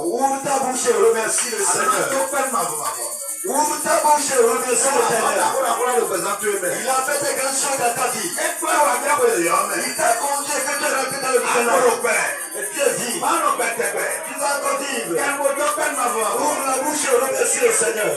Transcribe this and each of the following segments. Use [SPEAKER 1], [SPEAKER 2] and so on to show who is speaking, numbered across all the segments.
[SPEAKER 1] Ouvre ta bouche et remercie le Seigneur. Ouvre ta bouche et remercie le Seigneur. Il a fait des grandes choses dans ta vie. Il t'a conduit et fait te rentrer dans le Seigneur. Et Dieu dit, tu vas encore vivre. Ouvre la bouche et remercie le Seigneur.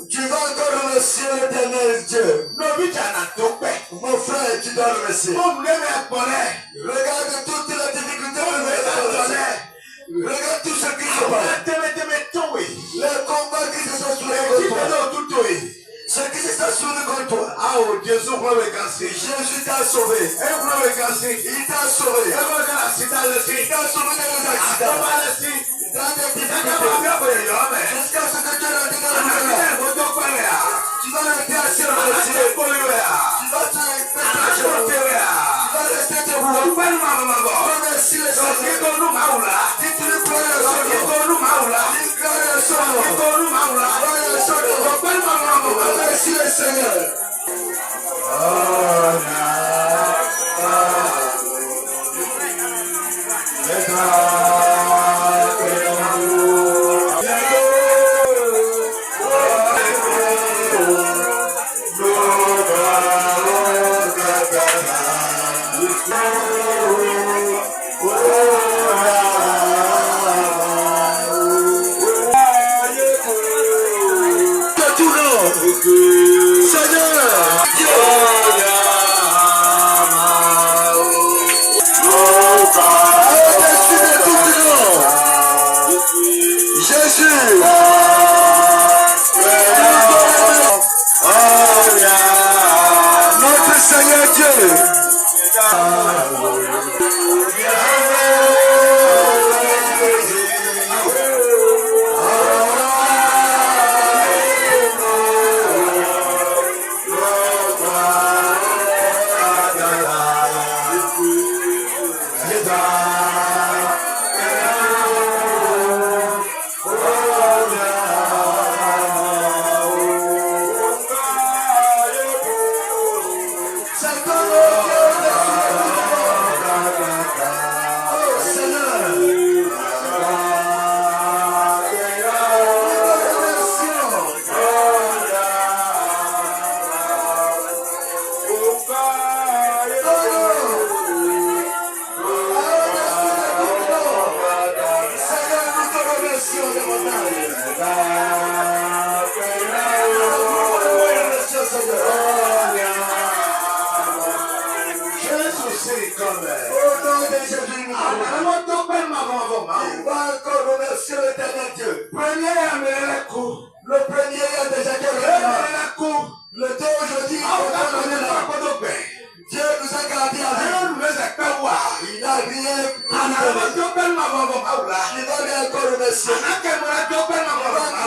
[SPEAKER 1] Tu vas encore remercier l'éternel Dieu. Mon frère, tu dois remercier. Regarde toutes les difficultés. Regarde tout ce qui se passe. Les combats qui se sont soulevés contre toi. Ce qui se sont soulevés contre toi. Jésus t'a sauvé. Il t'a sauvé. Il t'a sauvé dans les accidents. Dans des difficultés. Jusqu'à ce que tu rentres dans le cœur. Tu vas rester assis au remercier. Tu vas te rester debout. Remercie le Seigneur. Dis-tu gloire au Seigneur. Remercie le Seigneur. Jésus. dit Dieu nous a gardés à vie. Il n'a rien il va bien encore remercier. Il va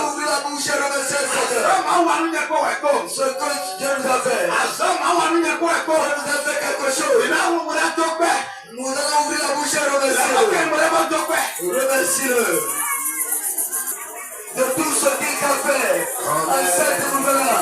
[SPEAKER 1] ouvrir la bouche et remercier le Seigneur. Ce que Dieu nous a fait. Dieu nous a fait quelque chose. Nous allons ouvrir la bouche et remercier-le. Remercie-le de tout ce qu'il a fait en cette nouvelle-là.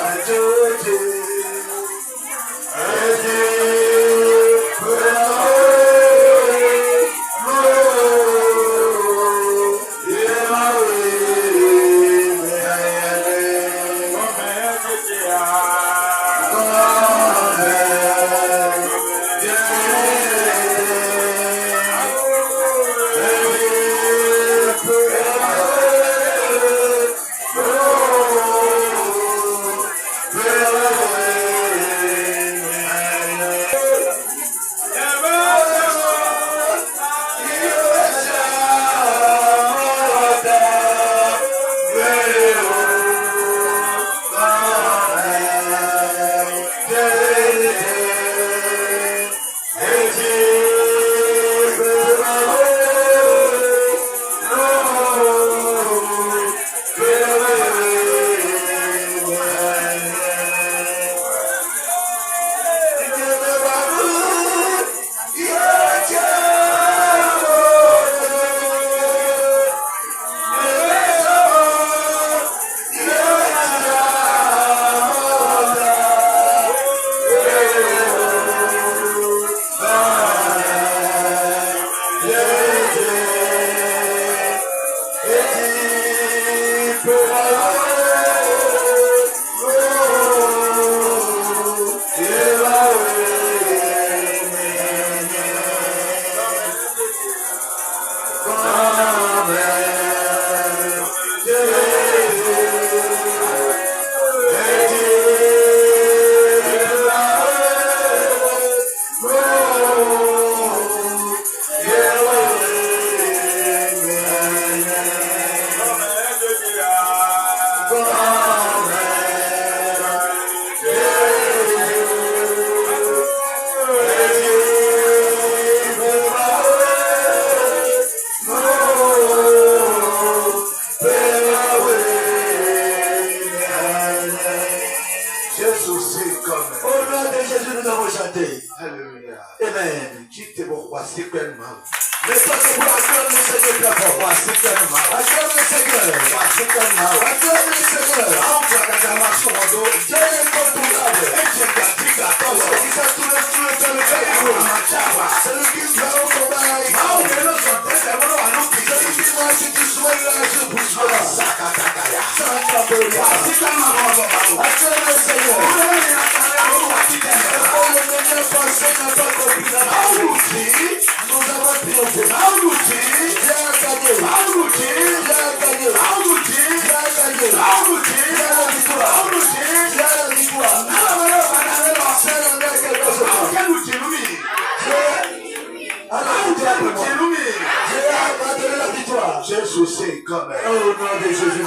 [SPEAKER 2] Jésus sait quand même.
[SPEAKER 1] Au nom de Jésus.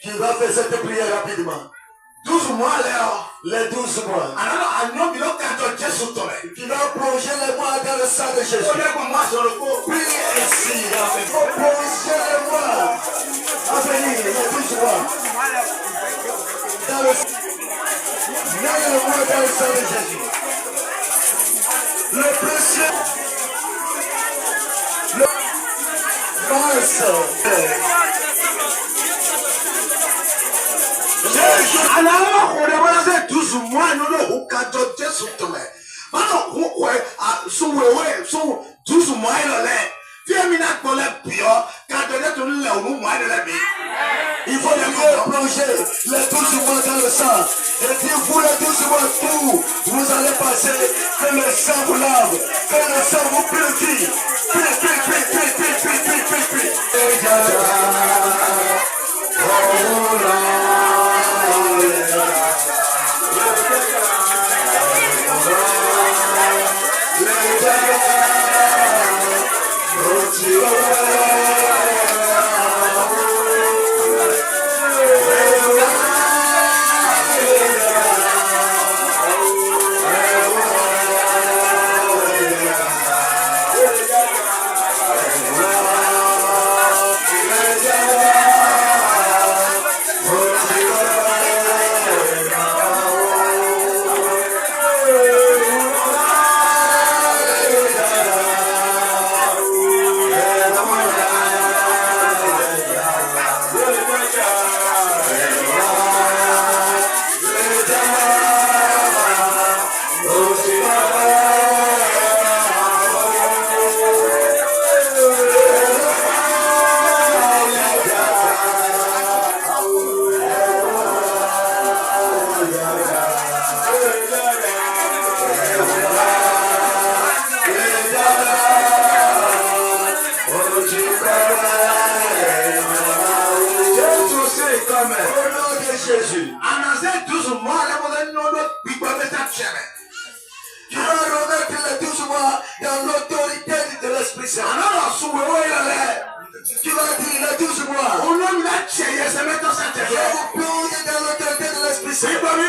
[SPEAKER 2] Qui va faire cette prière rapidement.
[SPEAKER 1] 12 mois alors.
[SPEAKER 2] Les 12 mois.
[SPEAKER 1] Qui va plonger les mois dans le sang de Jésus.
[SPEAKER 2] Prie ainsi.
[SPEAKER 1] Il faut plonger les mois. À venir, les 12 mois. Dans le mois dans le sang de Jésus. Le précieux. Le mars.
[SPEAKER 2] Alors, on a 12 mois, nous avons 14 Jésus. Maintenant, on a 12 mois,
[SPEAKER 1] il faut plonger les 12 mois dans le sang. Et puis vous les 12 mois, tout, vous allez passer, que le sang vous lave, que le sang vous purifie. puissant.
[SPEAKER 2] Alors, sous le haut, il allait.
[SPEAKER 1] Tu vas dire, il a 12 mois.
[SPEAKER 2] On nomme la tchéie, c'est maintenant sa tête.
[SPEAKER 1] Je vous plonge dans l'autorité de l'Esprit Saint.
[SPEAKER 2] C'est pas lui,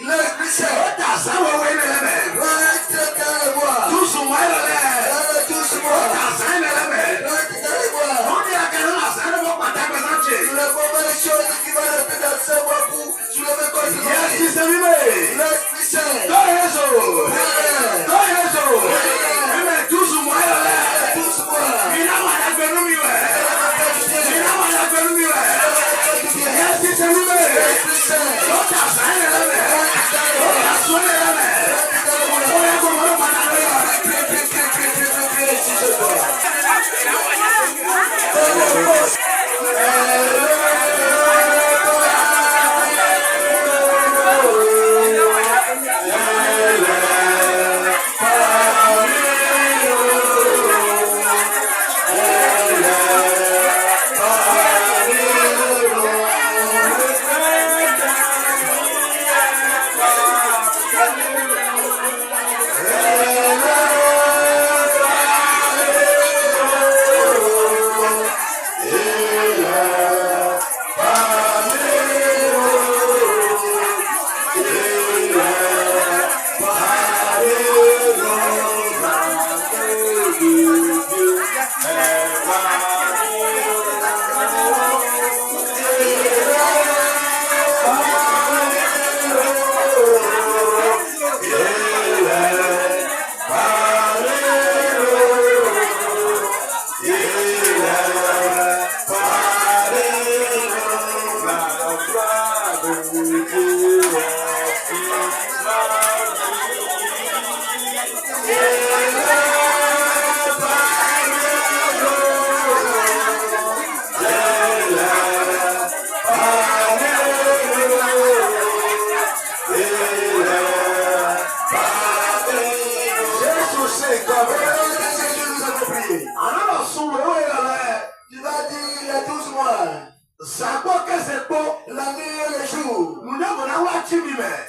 [SPEAKER 1] L'Esprit Saint.
[SPEAKER 2] ça va, ouais, il est.
[SPEAKER 1] Rentre dans les bois.
[SPEAKER 2] 12 mois, il allait.
[SPEAKER 1] Dans les 12 mois.
[SPEAKER 2] Ça, il est.
[SPEAKER 1] Rentre dans les bois.
[SPEAKER 2] On dit à quel moment ça ne va pas t'accrocher.
[SPEAKER 1] Sur les mauvaises choses qui vont rester dans ce bois pour soulever contre le
[SPEAKER 2] Yes,
[SPEAKER 1] monde.
[SPEAKER 2] c'est lui.
[SPEAKER 1] L'Esprit Saint.
[SPEAKER 2] Dans les eaux.
[SPEAKER 1] Priez.
[SPEAKER 2] Dans les eaux. Mais 12 mois, il allait.
[SPEAKER 1] 12 mois.
[SPEAKER 2] Il a mal à faire nous, il a mal à faire nous, yes, c'est lui.
[SPEAKER 1] L'Esprit Saint.
[SPEAKER 2] Dans ta salle, il est. Dans ta soirée, il est. On est comme un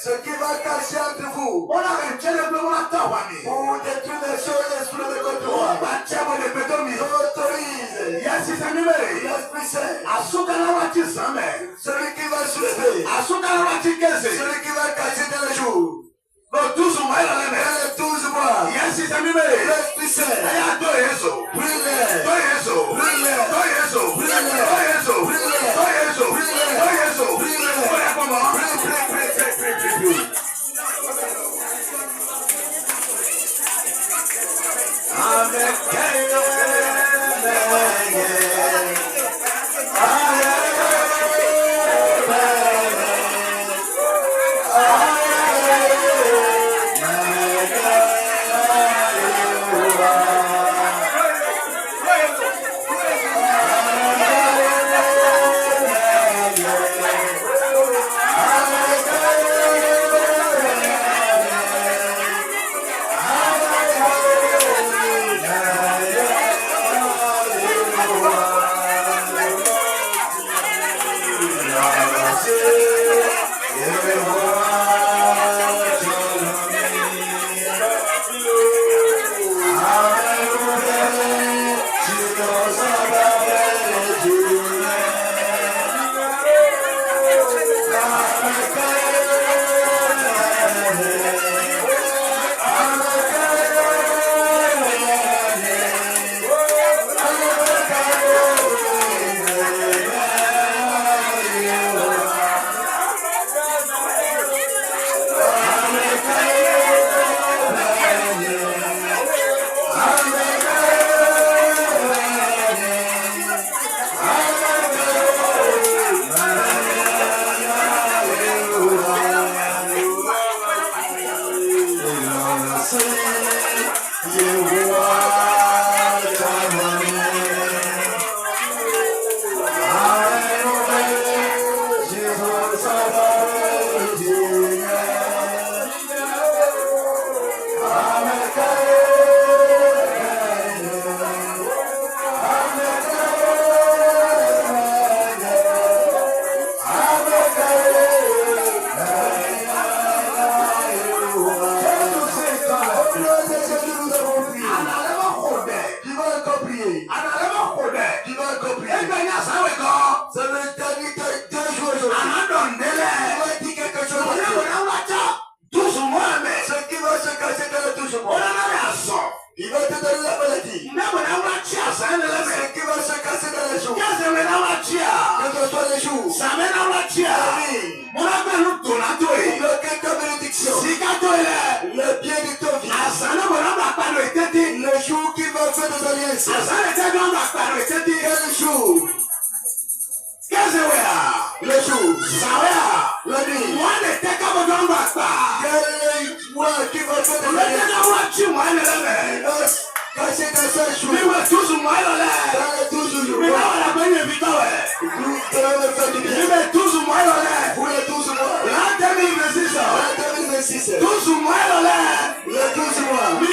[SPEAKER 1] Ce qui va cacher entre vous.
[SPEAKER 2] On a un tel problème à
[SPEAKER 1] Pour détruire les choses sous le contrôle. Autorise. L'Esprit Saint. Celui qui va soulever. Celui qui va cacher dans le jour. Dans les 12 mois. L'Esprit Saint. Amen. Messias.
[SPEAKER 2] Quel jour? Le jour. La nuit. Quel mois qui va faire de la quand c'est dans ce jour, dans les 12 jours, vous allez me faire du bien. Pour les 12 mois. L'an 2026. Les 12 mois. Vous allez me faire du bien.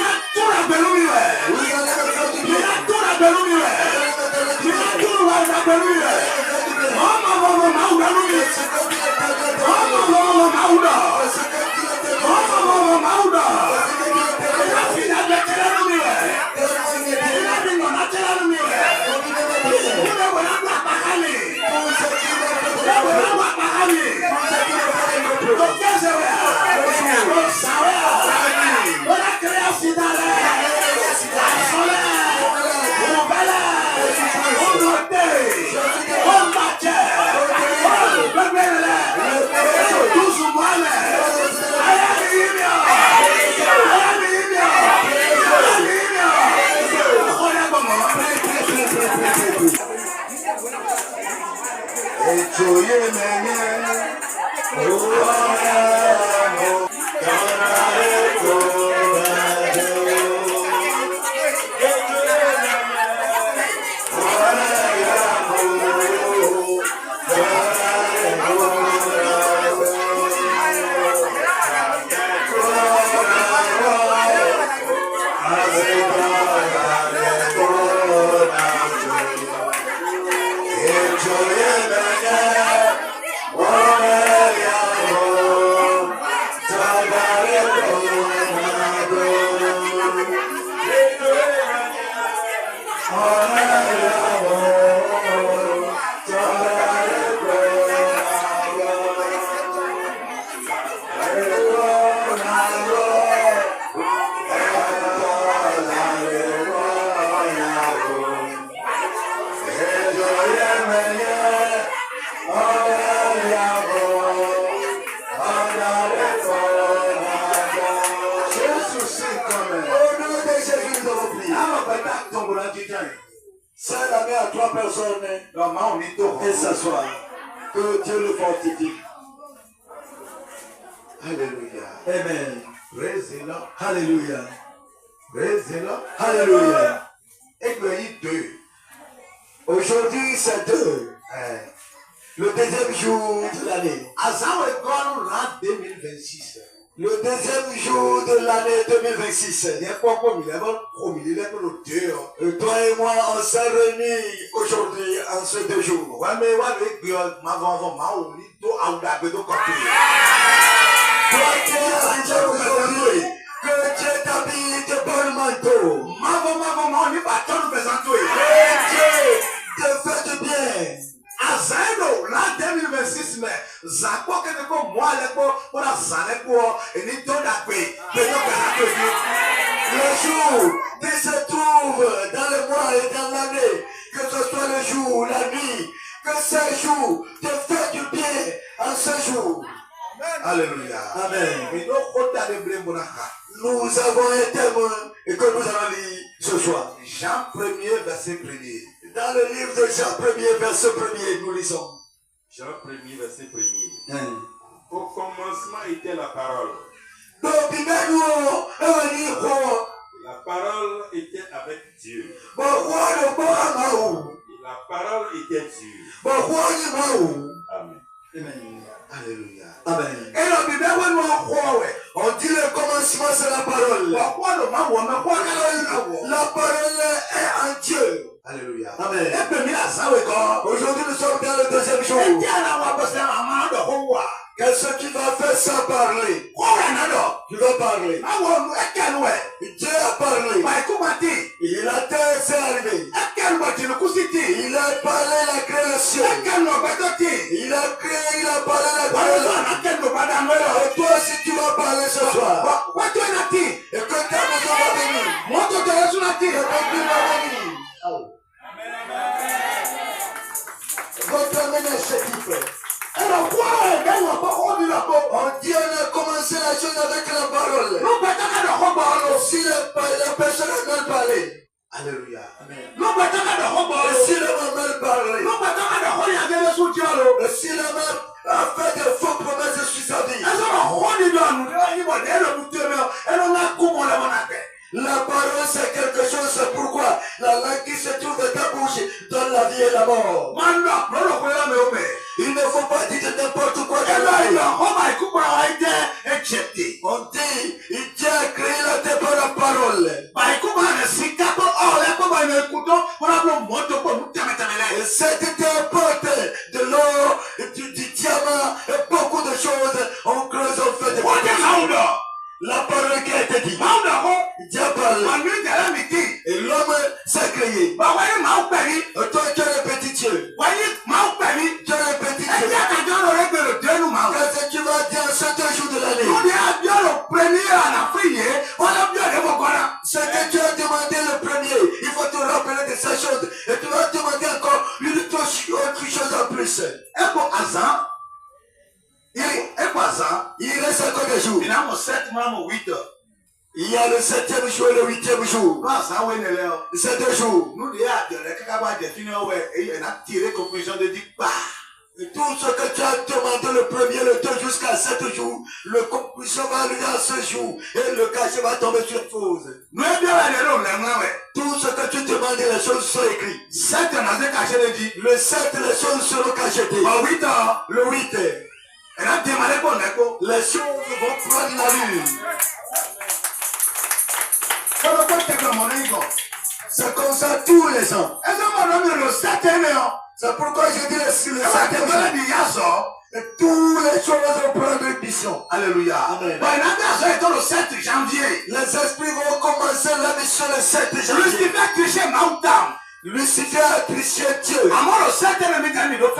[SPEAKER 2] C'est la main à 3 personnes et s'asseoir. Que Dieu le fortifie. Alléluia. Amen.
[SPEAKER 1] Praise the Lord.
[SPEAKER 2] Alléluia.
[SPEAKER 1] Praise the Lord.
[SPEAKER 2] Alléluia.
[SPEAKER 1] Et puis, 2.
[SPEAKER 2] Aujourd'hui, c'est 2. Le deuxième jour de l'année.
[SPEAKER 1] l'an 2026.
[SPEAKER 2] Le deuxième jour de l'année 2026. Et toi et moi, on s'est réunis aujourd'hui en ces 2 jours. Toi, tu es arrivé aujourd'hui. Que Dieu t'habille de bon manteau. Que Dieu te fait du bien.
[SPEAKER 1] Azano l'an 2026 mais zakwa kene ko moi le ko pour azane ko et ni to da pe
[SPEAKER 2] le jour qui se trouve dans le mois et dans l'année, que ce soit le jour ou la nuit, que ce jour te fait du bien en ce jour.
[SPEAKER 1] Alléluia.
[SPEAKER 2] Amen.
[SPEAKER 1] Et
[SPEAKER 2] Nous avons un thème et que nous allons lire ce soir.
[SPEAKER 1] Jean 1er verset 1er.
[SPEAKER 2] Dans le livre de Jean 1er verset 1er, nous lisons.
[SPEAKER 3] Jean 1er verset 1er. Au commencement était la parole. La parole était avec Dieu. Et la parole était Dieu. Amen.
[SPEAKER 2] Amen.
[SPEAKER 1] Alléluia.
[SPEAKER 2] Amen. On dit le commencement c'est la parole. La parole est en Dieu.
[SPEAKER 1] Alléluia.
[SPEAKER 2] Amen. Aujourd'hui nous sommes dans le deuxième jour. Qu'est-ce qui va faire ça parler? Tu vas parler. Dieu a parlé. Il a c'est arrivé. Il a parlé la création. Il a créé, il a parlé la création. Et toi aussi tu vas parler ce soir. Et que ta maison va venir. Et ton Dieu va venir. Votre ménage c'est qui fait. Alors quoi? On dit on a commencé la chose avec la parole. Si la personne a mal parlé.
[SPEAKER 1] Alléluia.
[SPEAKER 2] Amen. On dit, Dieu a créé la terre par la parole. Et cette terre porte de l'or, du diamant et beaucoup de choses. On creuse, on fait des choses. La parole qui a été dit. Dieu a parlé. Et l'homme s'est créé. Toi, tu es le petit Dieu. Tu es le petit Dieu. Qu'est-ce que tu vas dire ce jour de l'année? Ce que tu as demandé le premier, il faut te rappeler de ces choses. Et tu vas demander encore une autre chose en plus. Il reste encore des jours. Il y a le 7e jour et le 8e jour. C'est 2 jours. Et tout ce que tu as demandé le premier, le 2 jusqu'à 7 jours, le conclusion va arriver à ce jour. Et le cachet va tomber sur pause. Tout ce que tu demandes, les choses sont écrites. Le 7, les choses seront cachetées. Le 8, les choses vont prendre l'allure. C'est comme ça tous les ans. C'est pourquoi je dis le 7e jour. Et tous les choses vont prendre une mission. Alléluia. Amen. Les esprits vont commencer la mission le 7 janvier. Lucifer a triché Dieu. En 7 jours,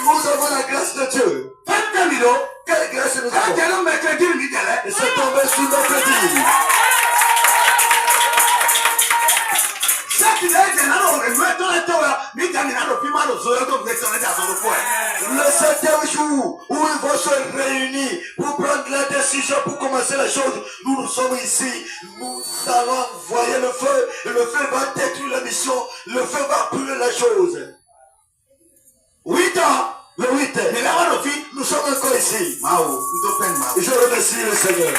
[SPEAKER 2] nous avons la grâce de Dieu. Quelle grâce nous avons? Et c'est tombé sur notre vie. Le 7e jour où ils vont se réunir pour prendre la décision pour commencer la chose, nous sommes ici, nous allons envoyer le feu, et le feu va détruire la mission, le feu va brûler la chose. 8 ans, le 8, nous sommes encore ici. Et je remercie le Seigneur.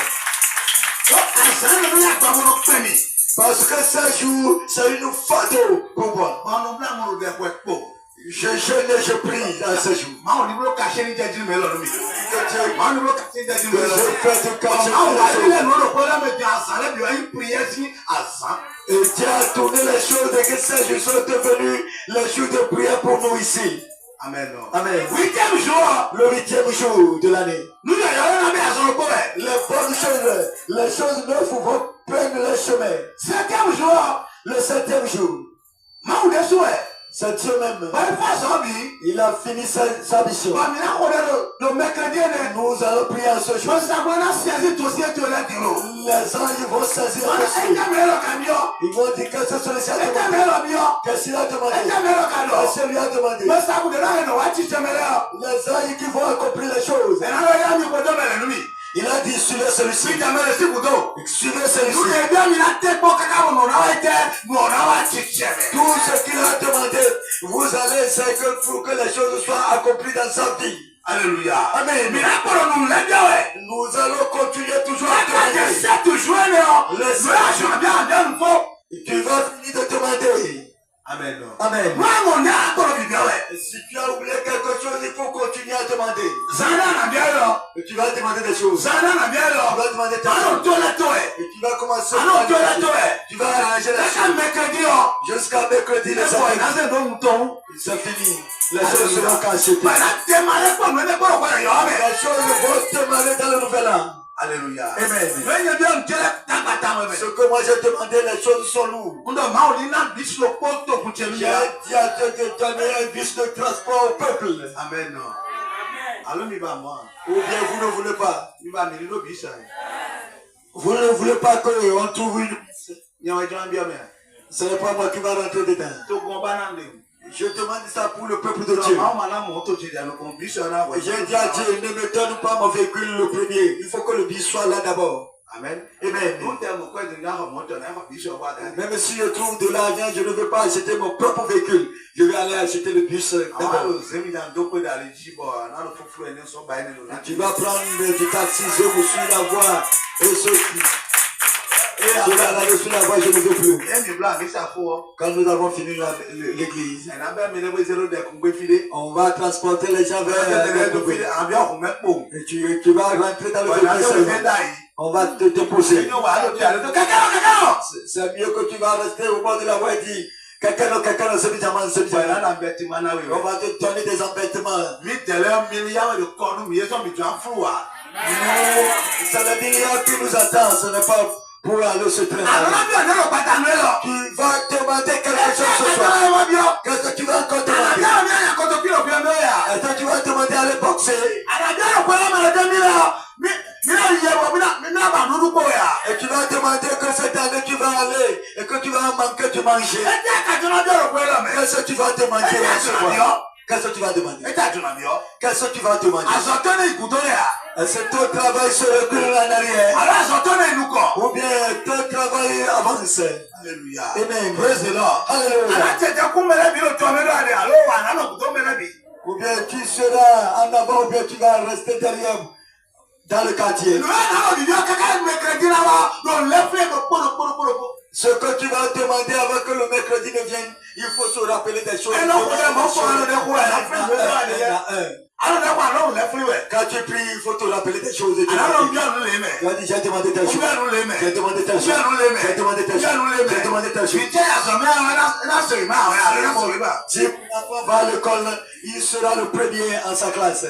[SPEAKER 2] Parce que ce jour, c'est une photo pour moi. Je jeûne et je prie à ce jour. Et Dieu a tourné les choses et que ces jours sont devenus les jours de prière pour nous ici. Amen. Amen. 8e jour. Le 8e jour de l'année. Les bonnes choses, les choses neuves vont prendre le chemin. 7e jour. Le 7e jour. C'est Dieu même. Il a fini sa mission. Nous allons prier à ce jour. Les anges vont saisir le dossier. Ils vont dire que ce sont les siens demandés. Qu'est-ce qu'il a demandé? Qu'est-ce qu'il lui a demandé? Les anges qui vont accomplir les choses. Il a dit, suivez celui-ci. Suivez celui-ci. Tout ce qu'il a demandé, vous allez essayer pour que les choses soient accomplies dans sa vie. Alléluia. Amen. Nous allons continuer toujours à demander. Tu vas finir de demander. Amen. Amen. Si tu as oublié quelque chose, il faut continuer à demander. Et tu vas demander des choses. Tu vas demander ta chose. Et tu vas commencer. Tu vas arranger la chose. Jusqu'à mercredi, c'est fini. Les choses seront cachées. Les choses vont démarrer dans le nouvel an. Alléluia. Amen. Ce que moi j'ai demandé, les choses sont lourdes. J'ai dit à Dieu de donner un bus de transport au peuple. Amen. Ou bien vous ne voulez pas. Vous ne voulez pas qu'on trouve une. Ce n'est pas moi qui va rentrer dedans. Je demande ça pour le peuple de Dieu. J'ai dit à Dieu, ne me donne pas mon véhicule le premier. Il faut que le bus soit là d'abord. Amen. Amen. Même si je trouve de l'argent, je ne veux pas acheter mon propre véhicule. Je vais aller acheter le bus d'abord. Tu vas prendre du taxi, je vous suis la voie. Et ceci. Je vais aller sur la voie, je ne veux plus.
[SPEAKER 1] Et mi blanc, mi ça faut.
[SPEAKER 2] Quand nous avons fini l'église,
[SPEAKER 1] Et n'a mi ne zéro de kungbe file.
[SPEAKER 2] on va transporter les gens vers et tu vas rentrer dans le on va te déposer. C'est mieux que tu vas rester au bord de la voie et dire quelqu'un, c'est bizarre. On va te donner des embêtements. C'est le milliard qui nous attend, ce n'est pas pour aller se traîner. Tu vas demander quelque chose ce soir. Qu'est-ce que tu vas encore demander? Est-ce que tu vas demander à aller boxer? Et tu vas demander que cette année tu vas aller et que tu vas manquer de manger. Qu'est-ce que tu vas demander ce soir? Qu'est-ce que tu vas demander? Qu'est-ce que tu vas demander? Est-ce que ton travail se recule en arrière? Ou bien ton travail avance?
[SPEAKER 1] Alléluia.
[SPEAKER 2] Amen.
[SPEAKER 1] Praise the Lord.
[SPEAKER 2] Alléluia. Ou bien tu seras en avant ou bien tu vas rester derrière dans le quartier. Ce que tu vas demander avant que le mercredi ne vienne, il faut se rappeler des choses. Quand tu pries, il faut te rappeler des choses. Tu vas dire, j'ai demandé telle chose. J'ai demandé telle chose. J'ai demandé telle chose. J'ai demandé telle chose. Si mon enfant va à l'école, il sera le premier en sa classe.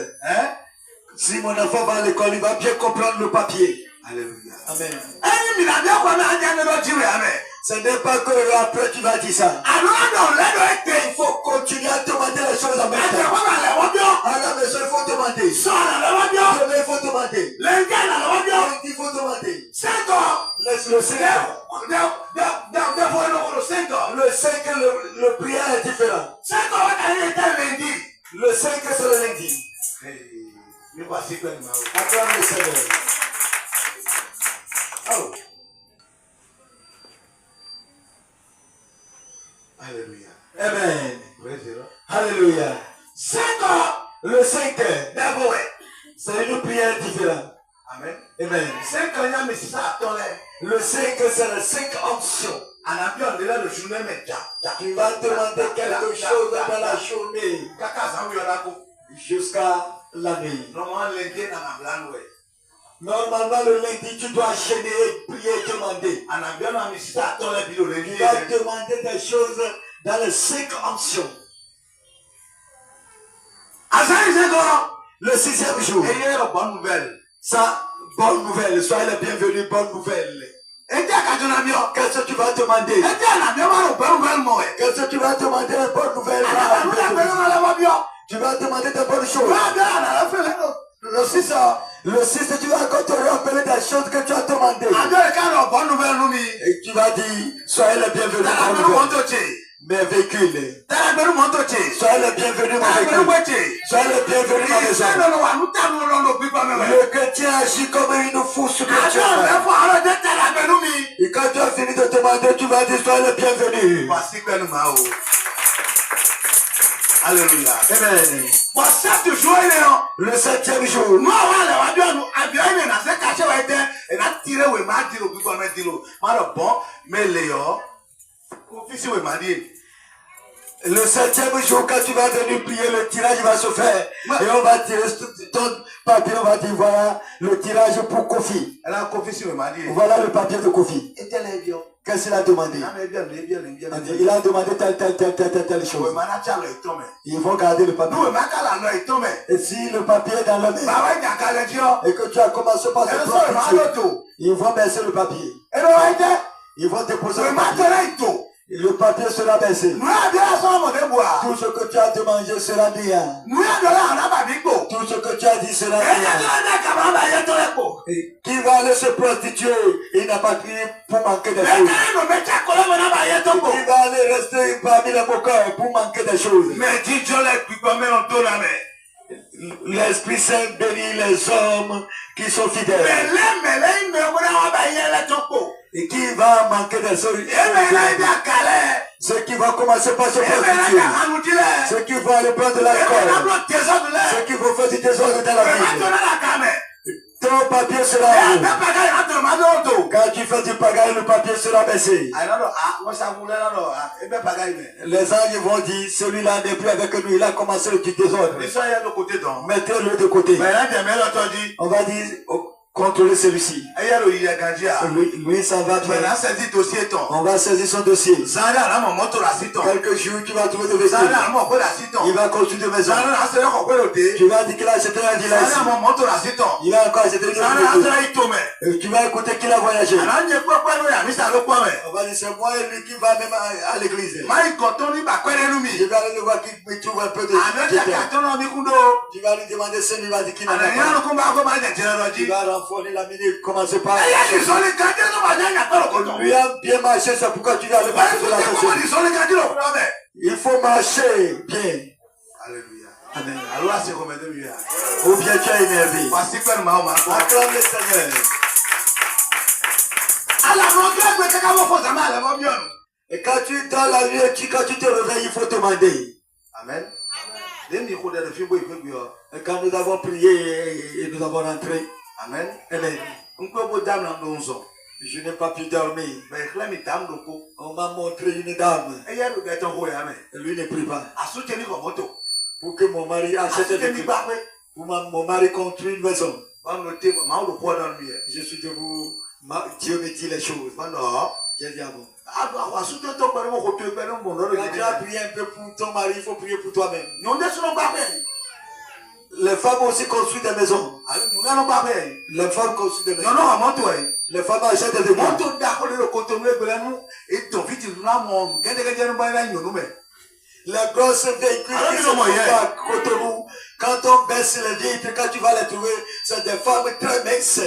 [SPEAKER 2] Si mon enfant va à l'école, il va bien comprendre le papier.
[SPEAKER 1] Alléluia.
[SPEAKER 2] Amen. Ce n'est pas que après tu vas dire ça. Il faut continuer à demander les choses en même temps. À la maison, il faut demander. Demain, il faut demander. Il faut demander. Le 5, le prière est différent. Le 5, c'est le lundi. Acclame le Seigneur. Oh.
[SPEAKER 1] Alléluia.
[SPEAKER 2] Amen.
[SPEAKER 1] Praise the Lord.
[SPEAKER 2] Alléluia. Le 5, c'est une prière différente.
[SPEAKER 1] Amen.
[SPEAKER 2] Amen. Le 5, c'est les 5 options. Tu vas demander quelque chose dans la journée jusqu'à la nuit. Normalement, le lundi, tu dois gêner, prier, demander. Tu vas demander des choses dans les 5 options. Le 6e jour. Ça, bonne nouvelle. Soyez les bienvenus, bonne nouvelle. Qu'est-ce que tu vas demander? Qu'est-ce que tu vas demander? Bonne nouvelle. Tu vas demander de bonnes choses. Le 6, tu vas encore te rappeler des choses que tu as demandées. Et tu vas dire, soyez les bienvenus, bonne nouvelle. Mes véhicules. Soyez les bienvenus, mon véhicule. Soyez les bienvenus, ma maison. Le chrétien agit comme une fou spirituelle. Et quand tu as fini de demander, tu vas dire, soyez les bienvenus.
[SPEAKER 1] Alléluia.
[SPEAKER 2] Amen. Le 7e jour. Le 7e jour, quand tu vas venir prier, le tirage va se faire. Et on va tirer ton papier, on va dire, voilà le tirage pour Kofi. Voilà le papier de Kofi. Qu'est-ce qu'il a demandé? Il a demandé telle chose. Il faut garder le papier. Et si le papier est dans le main, et que tu as commencé par se prostituer, ils vont baisser le papier. Ils vont déposer le papier. Le papier sera baissé. Tout ce que tu as demandé sera bien. Tout ce que tu as dit sera bien. Et qui va aller se prostituer? Il n'a pas crié pour manquer des choses. Qui va aller rester parmi les moqueurs pour manquer des choses. L'Esprit Saint bénit les hommes qui sont fidèles. Et qui va manquer des choses. Ceux qui vont commencer par se prostituer. Ceux qui vont aller prendre de l'alcool. Ceux qui vont faire du désordre dans la vie. Ton papier sera où? Quand tu fais du pagaille, le papier sera baissé. Les anges vont dire, celui-là n'est plus avec nous, il a commencé le petit désordre. Mettez-le de côté. On va dire, contrôler celui-ci. Lui, ça va bien. On va saisir son dossier. Quelques jours, tu vas trouver de véhicules. Il va construire de maisons. Tu vas dire qu'il a acheté un village. Il va encore acheter une maison. Tu vas écouter qu'il a voyagé. On va dire c'est moi et lui qui va même à l'église. Je vais aller le voir qu'il me trouve un peu de tu vas lui demander si il va dire qu'il n'a pas. Tu vas renforcer la minute, commencer par lui a bien marché, c'est pourquoi tu vas aller passer de la société. Il faut marcher bien.
[SPEAKER 1] Alléluia.
[SPEAKER 2] Amen.
[SPEAKER 1] Ou bien tu es énervé.
[SPEAKER 2] Acclame le Seigneur. Et quand tu es dans la nuit, quand tu te réveilles, il faut te demander.
[SPEAKER 1] Amen.
[SPEAKER 2] Et quand nous avons prié et nous avons rentré,
[SPEAKER 1] Amen.
[SPEAKER 2] Amen. Je n'ai pas pu dormir. On m'a montré une dame. Et lui ne prie pas. Pour que mon mari achète des trucs. Pour mon mari construise une maison. Je suis debout. Dieu me dit les choses. J'ai dit à bon. Quand tu as prié un peu pour ton mari, il faut prier pour toi-même. Les femmes aussi construisent des maisons. Les femmes construisent des maisons. Les femmes achètent des églises. Les grosses véhicules qui sont à Cotonou, quand on baisse les vitres, quand tu vas les trouver, c'est des femmes très minces.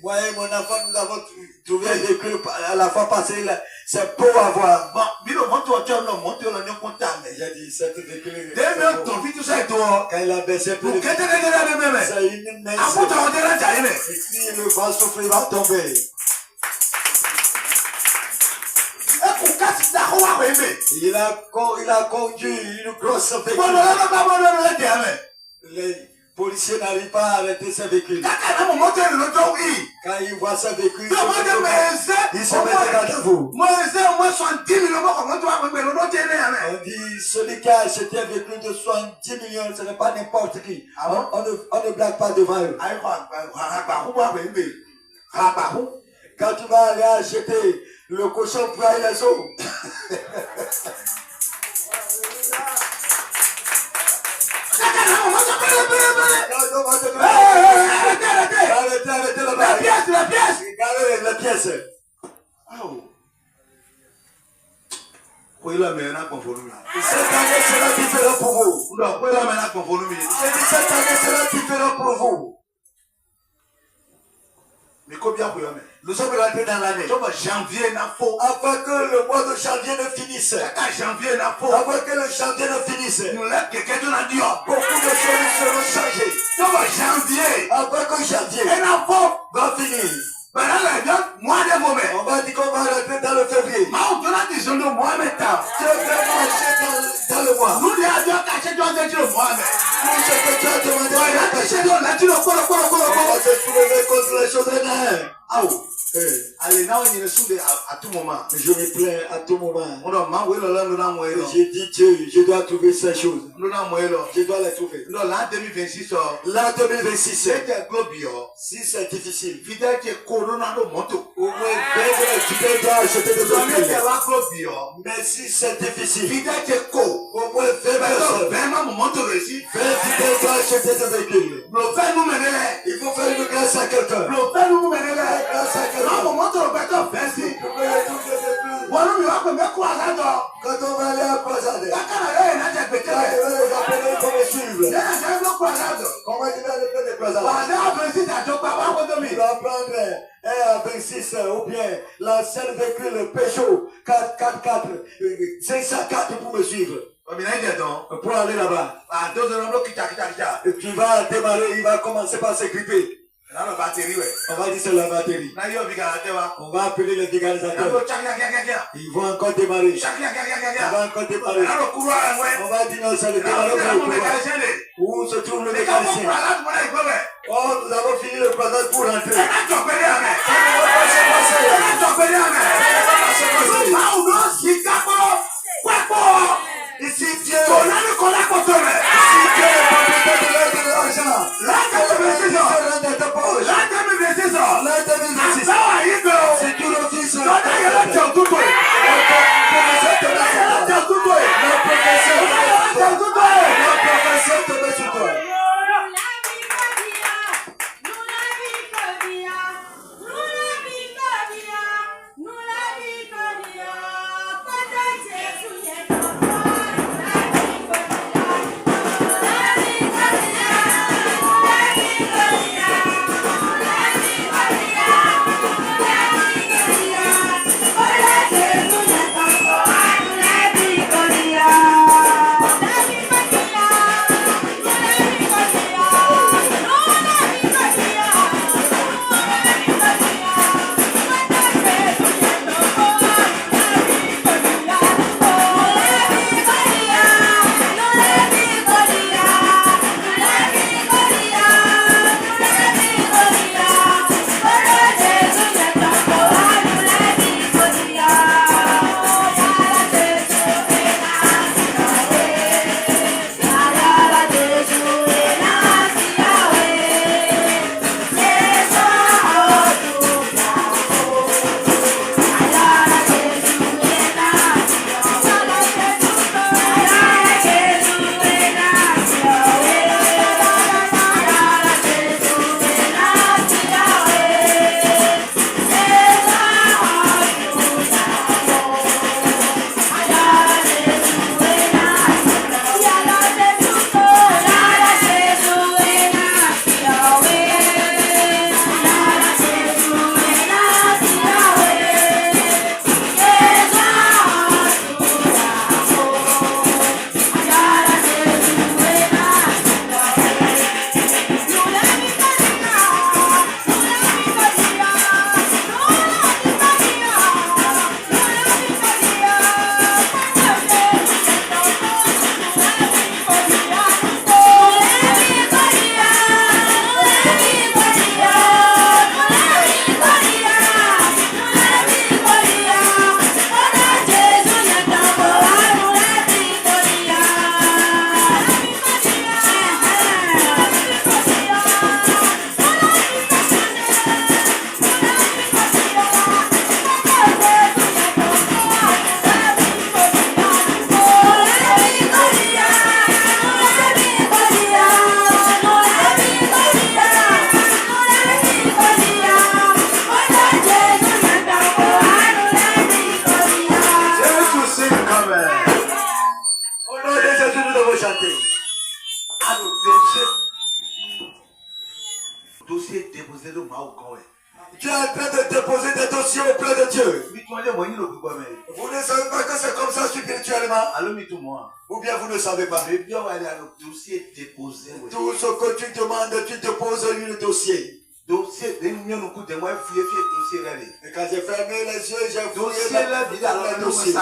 [SPEAKER 2] Voyez, mon enfant, nous avons trouvé un véhicule à la fois passée, c'est beau à voir. J'ai dit, cette véhicule, quand il a baissé plus de c'est une mince. Et si le vent souffle, il va tomber. Il a conduit une grosse véhicule. Les policiers n'arrivent pas à arrêter ce véhicule. Quand ils voient ce véhicule, ils se mettent à vous. On dit, celui qui a acheté un véhicule de 70 millions, ce n'est pas n'importe qui. On ne blague pas devant eux. Quand tu vas aller acheter le cochon pour aller les eaux. Arrêtez la pièce. Regardez la pièce. Cette année sera différent pour vous. Cette année sera différent pour vous. Nous sommes rentrés dans l'année. Avant que le mois de janvier ne finisse. Avant que le janvier ne finisse. Beaucoup de choses seront changées. Avant que janvier va finir. On va dire qu'on va rentrer dans le février. Dieu va marcher dans le mois. Tout ce que tu as demandé, on va se soulever contre les choses de
[SPEAKER 1] à tout moment.
[SPEAKER 2] Je me plains à tout moment. J'ai dit Dieu, je dois trouver ces choses. Je dois les trouver.
[SPEAKER 1] L'an 2026,
[SPEAKER 2] si c'est difficile,
[SPEAKER 1] au
[SPEAKER 2] moins tu peux acheter des véhicules. Mais si c'est difficile, au moins 20 personnes doivent acheter des véhicules. Il faut faire une grâce à quelqu'un. Grâce à quelqu'un. Quand on va aller à croisade, comment tu vas aller faire des croisades? Tu vas prendre un 26 ou bien l'ancien véhicule Peugeot 4x4 504 pour me suivre. Pour aller là-bas. Et tu vas démarrer, il va commencer par s'équiper. On va dire c'est la batterie. On va appeler les vulgarisateurs. Ils vont encore démarrer. Ils vont encore démarrer. On va dire non, c'est le démarrage. Où se trouve le mécanicien? Oh, nous avons fini le programme pour rentrer. Ici, Dieu est propriétaire de l'aide de l'argent. L'un de ta poche. L'un de mes investissements. Si tu le dis sur la tête, le professeur te met sur toi.
[SPEAKER 1] Dossier déposé de Maoukoé.
[SPEAKER 2] Tu es en train de déposer des dossiers auprès de Dieu.
[SPEAKER 1] Vous
[SPEAKER 2] ne savez pas que c'est comme ça spirituellement. Ou bien vous ne savez pas.
[SPEAKER 1] Dossier déposé.
[SPEAKER 2] Tout ce que tu demandes, tu déposes le dossier.
[SPEAKER 1] Dossier, et
[SPEAKER 2] quand j'ai fermé les yeux, j'ai fouillé
[SPEAKER 1] les dossiers.
[SPEAKER 2] Les dossiers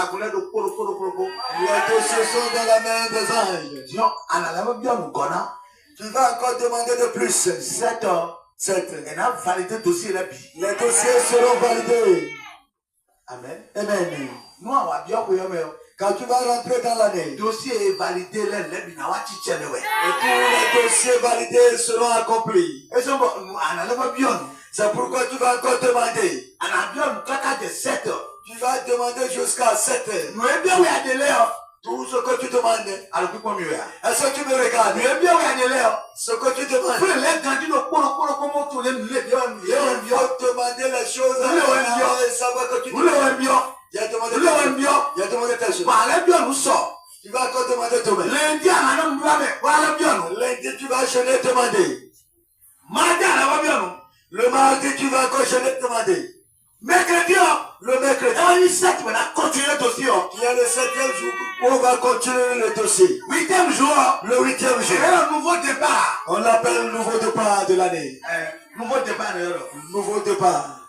[SPEAKER 2] sont dans la main des anges. Tu vas encore demander de plus. 7 ans. 7.
[SPEAKER 1] Les dossiers
[SPEAKER 2] seront validés.
[SPEAKER 1] Amen.
[SPEAKER 2] Amen. Quand tu vas rentrer dans l'année,
[SPEAKER 1] dossier est validé, et
[SPEAKER 2] tous les dossiers validés seront accomplis. C'est pourquoi tu vas encore demander. Tu vas demander jusqu'à 7 heures. Tout ce que tu demandes. Est-ce que tu me regardes? Ce que tu demandes. Il faut demander les choses et savoir que tu demandes. Il a demandé telle chose. Tu vas encore demander demain. Lundi, tu vas jeûner demander. Le mardi, tu vas encore jeûner demander. Mercredi, le mercredi. Il y a le 7e jour où on va continuer le dossier.
[SPEAKER 1] 8e jour.
[SPEAKER 2] Le 8e jour.
[SPEAKER 1] Un nouveau départ.
[SPEAKER 2] On l'appelle le nouveau départ de l'année.
[SPEAKER 1] Nouveau départ.
[SPEAKER 2] Nouveau départ.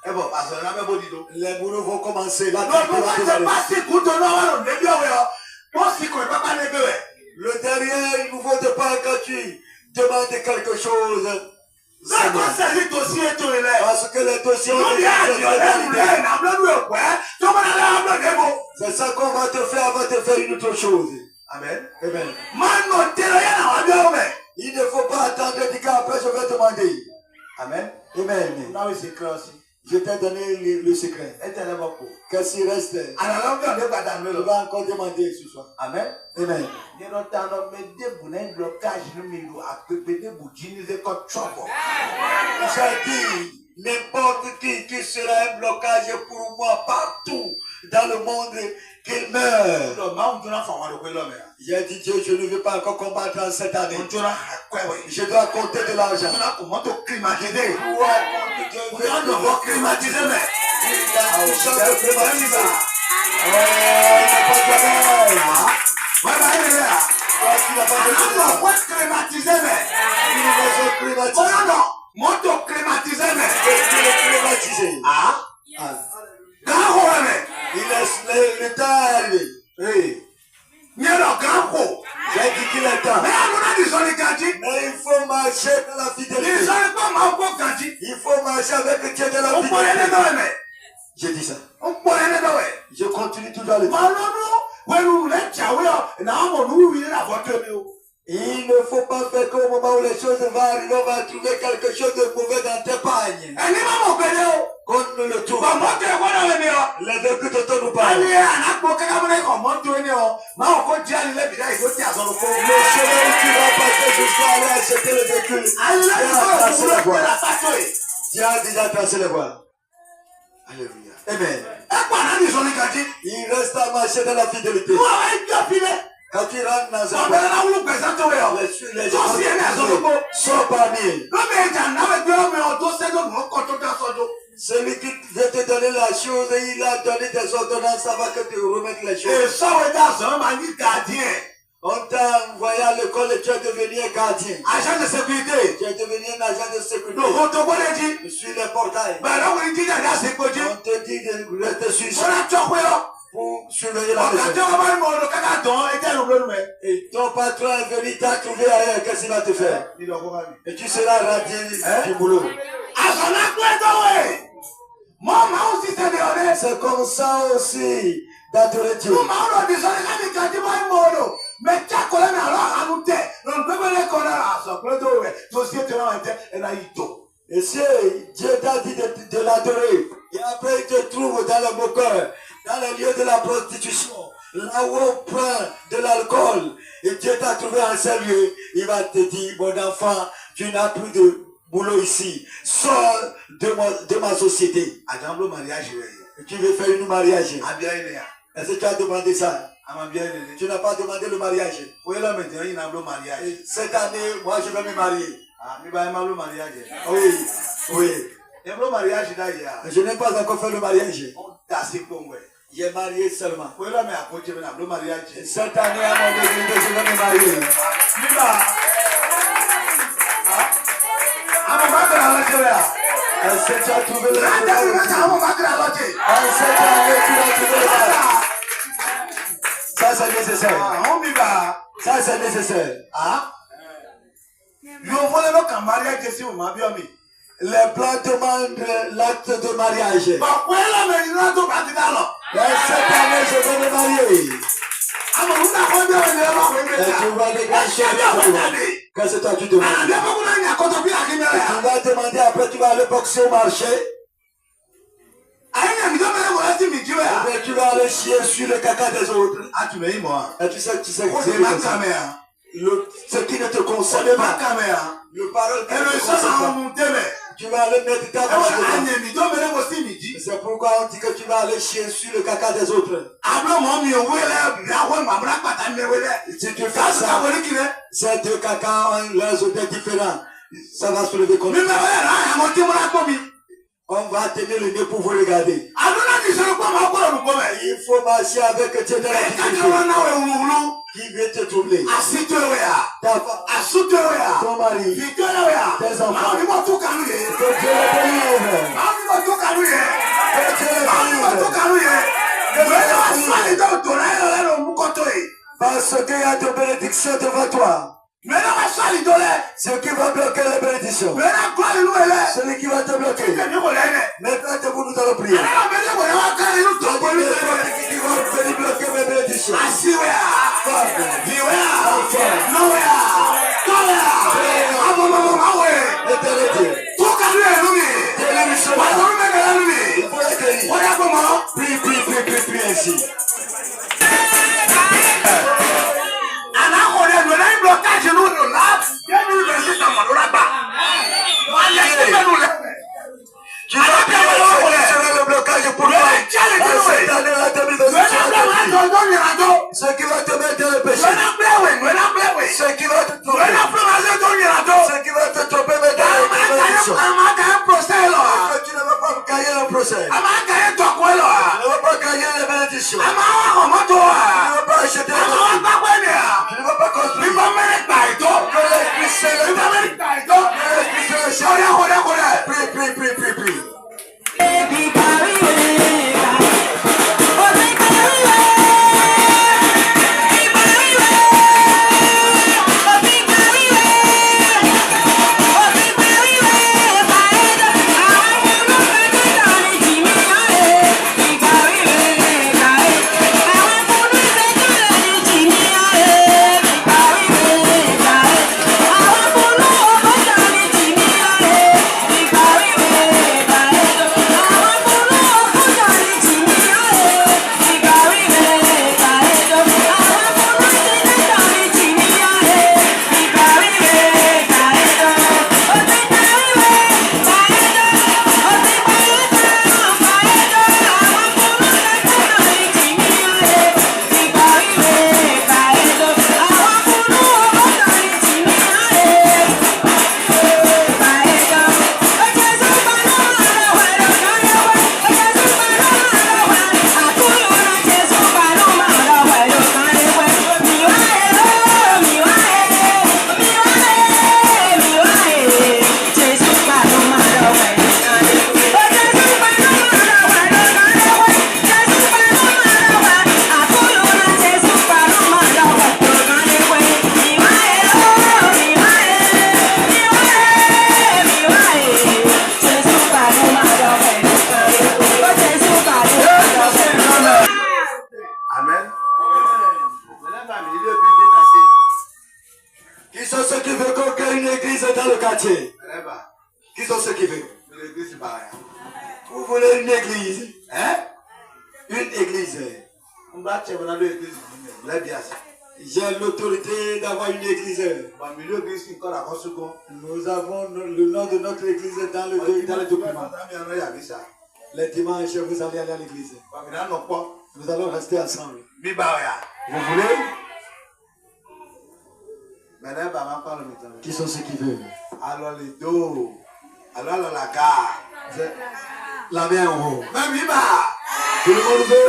[SPEAKER 2] Les boulots vont commencer. Le dernier nouveau départ quand tu demandes quelque chose. Parce que les dossiers c'est ça qu'on va te faire, on va te faire une autre chose.
[SPEAKER 1] Amen.
[SPEAKER 2] Amen. Il ne faut pas attendre du cas après je vais demander.
[SPEAKER 1] Amen.
[SPEAKER 2] Amen.
[SPEAKER 1] Là, c'est clair aussi.
[SPEAKER 2] Je t'ai donné le secret. Qu'est-ce qui reste? Je vais encore demander ce soir.
[SPEAKER 1] Amen.
[SPEAKER 2] Amen. J'ai dit, n'importe qui sera un blocage pour moi partout dans le monde, qu'il meure. J'ai dit, Dieu, je ne veux pas encore combattre en cette année. Je dois compter de l'argent. Le temps est arrivé. J'ai dit qu'il est temps. Mais il faut marcher dans la fidélité. Il faut marcher avec Dieu dans la fidélité. J'ai dit ça. Je continue toujours à le dire. Il ne faut pas faire qu'au moment où les choses vont arriver, on va trouver quelque chose de mauvais dans tes pagnes. Qu'on ne le trouve pas. Les vécus de ton pagnes. Le chemin où tu vas passer jusqu'à aller acheter le véhicule. Dieu a déjà tracé les voies. Alléluia. Amen. Il reste à marcher dans la fidélité. Quand tu rentres dans un coin, les gens sont parmi. Celui qui veut te donner la chose, il a donné des ordonnances avant que tu remettes les choses. On t'a envoyé à l'école et tu es devenu un gardien.
[SPEAKER 1] Agent de sécurité.
[SPEAKER 2] Tu es devenu un agent de sécurité. Sur les portails. On te dit de rester sur ça. Pour surveiller la maison. Et ton patron est venu t'a trouvé ailleurs. Qu'est-ce qu'il va te faire? Et tu seras radié du boulot. C'est comme ça aussi d'adorer Dieu. Et si Dieu t'a dit de l'adorer, et après il te trouve dans le moqueur, dans le lieu de la prostitution, là où on prend de l'alcool, et Dieu t'a trouvé en ce lieu, il va te dire, mon enfant, tu n'as plus de boulot ici, sors de ma société. Et tu veux faire une mariage. Est-ce que tu as demandé ça? Tu n'as pas demandé le mariage. Et cette année, moi je vais me marier. Oui, oui. Je n'ai pas encore fait le mariage. J'ai marié seulement. Et cette année, à mon église, je vais me marier. Est-ce que tu as trouvé le mariage? En cette année, tu as trouvé le mariage. Ça, c'est nécessaire. Ça, c'est nécessaire. Les plans demandent l'acte de mariage. Et cette année, je vais me marier. Et tu vas les grands. Qu'est-ce que toi tu demandes? Tu vas demander après, tu vas aller boxer au marché. Et tu vas aller chier sur le caca des autres. Et tu sais que c'est ce qui ne te concerne pas. Le parole qui ne te concerne pas. Tu vas aller mettre ta bouche dedans. C'est pourquoi on dit que tu vas aller chier sur le caca des autres. Si tu fais ça, ces deux cacas ont leurs odeurs différents. Ça va soulever contre toi. On va tenir le nez pour vous regarder. Il faut marcher avec Dieu dans la difficulté. Qui veut te troubler? Ta femme, ton mari, tes enfants. Que Dieu les délivre. Parce qu'il y a de bénédictions devant toi. Ce qui va bloquer les bénédictions. Celui qui va te bloquer. Maintenant, nous allons prier. Qui va venir bloquer mes bénédictions. Prie ainsi. Tu vas le blocage pour toi. Cette année-là, 2022, ce qui va te mettre dans le péché. Ce qui va te tromper. Ce qui va te tromper, mettre dans la bénédiction. Tu ne vas pas gagner le procès. Tu ne vas pas gagner les bénédictions. Tu ne vas pas acheter la maison. Tu ne vas pas construire. Que l'Esprit s'élève. Prie. Qui sont ceux qui veulent? Vous voulez une église? Une église. J'ai l'autorité d'avoir une église. Nous avons le nom de notre église dans le document. Les dimanches, vous allez aller à l'église. Nous allons rester ensemble. Vous voulez? Qui sont ceux qui veulent?
[SPEAKER 1] Alors les dos. Alors la gare.
[SPEAKER 2] La main en haut.
[SPEAKER 1] Tout le monde veut.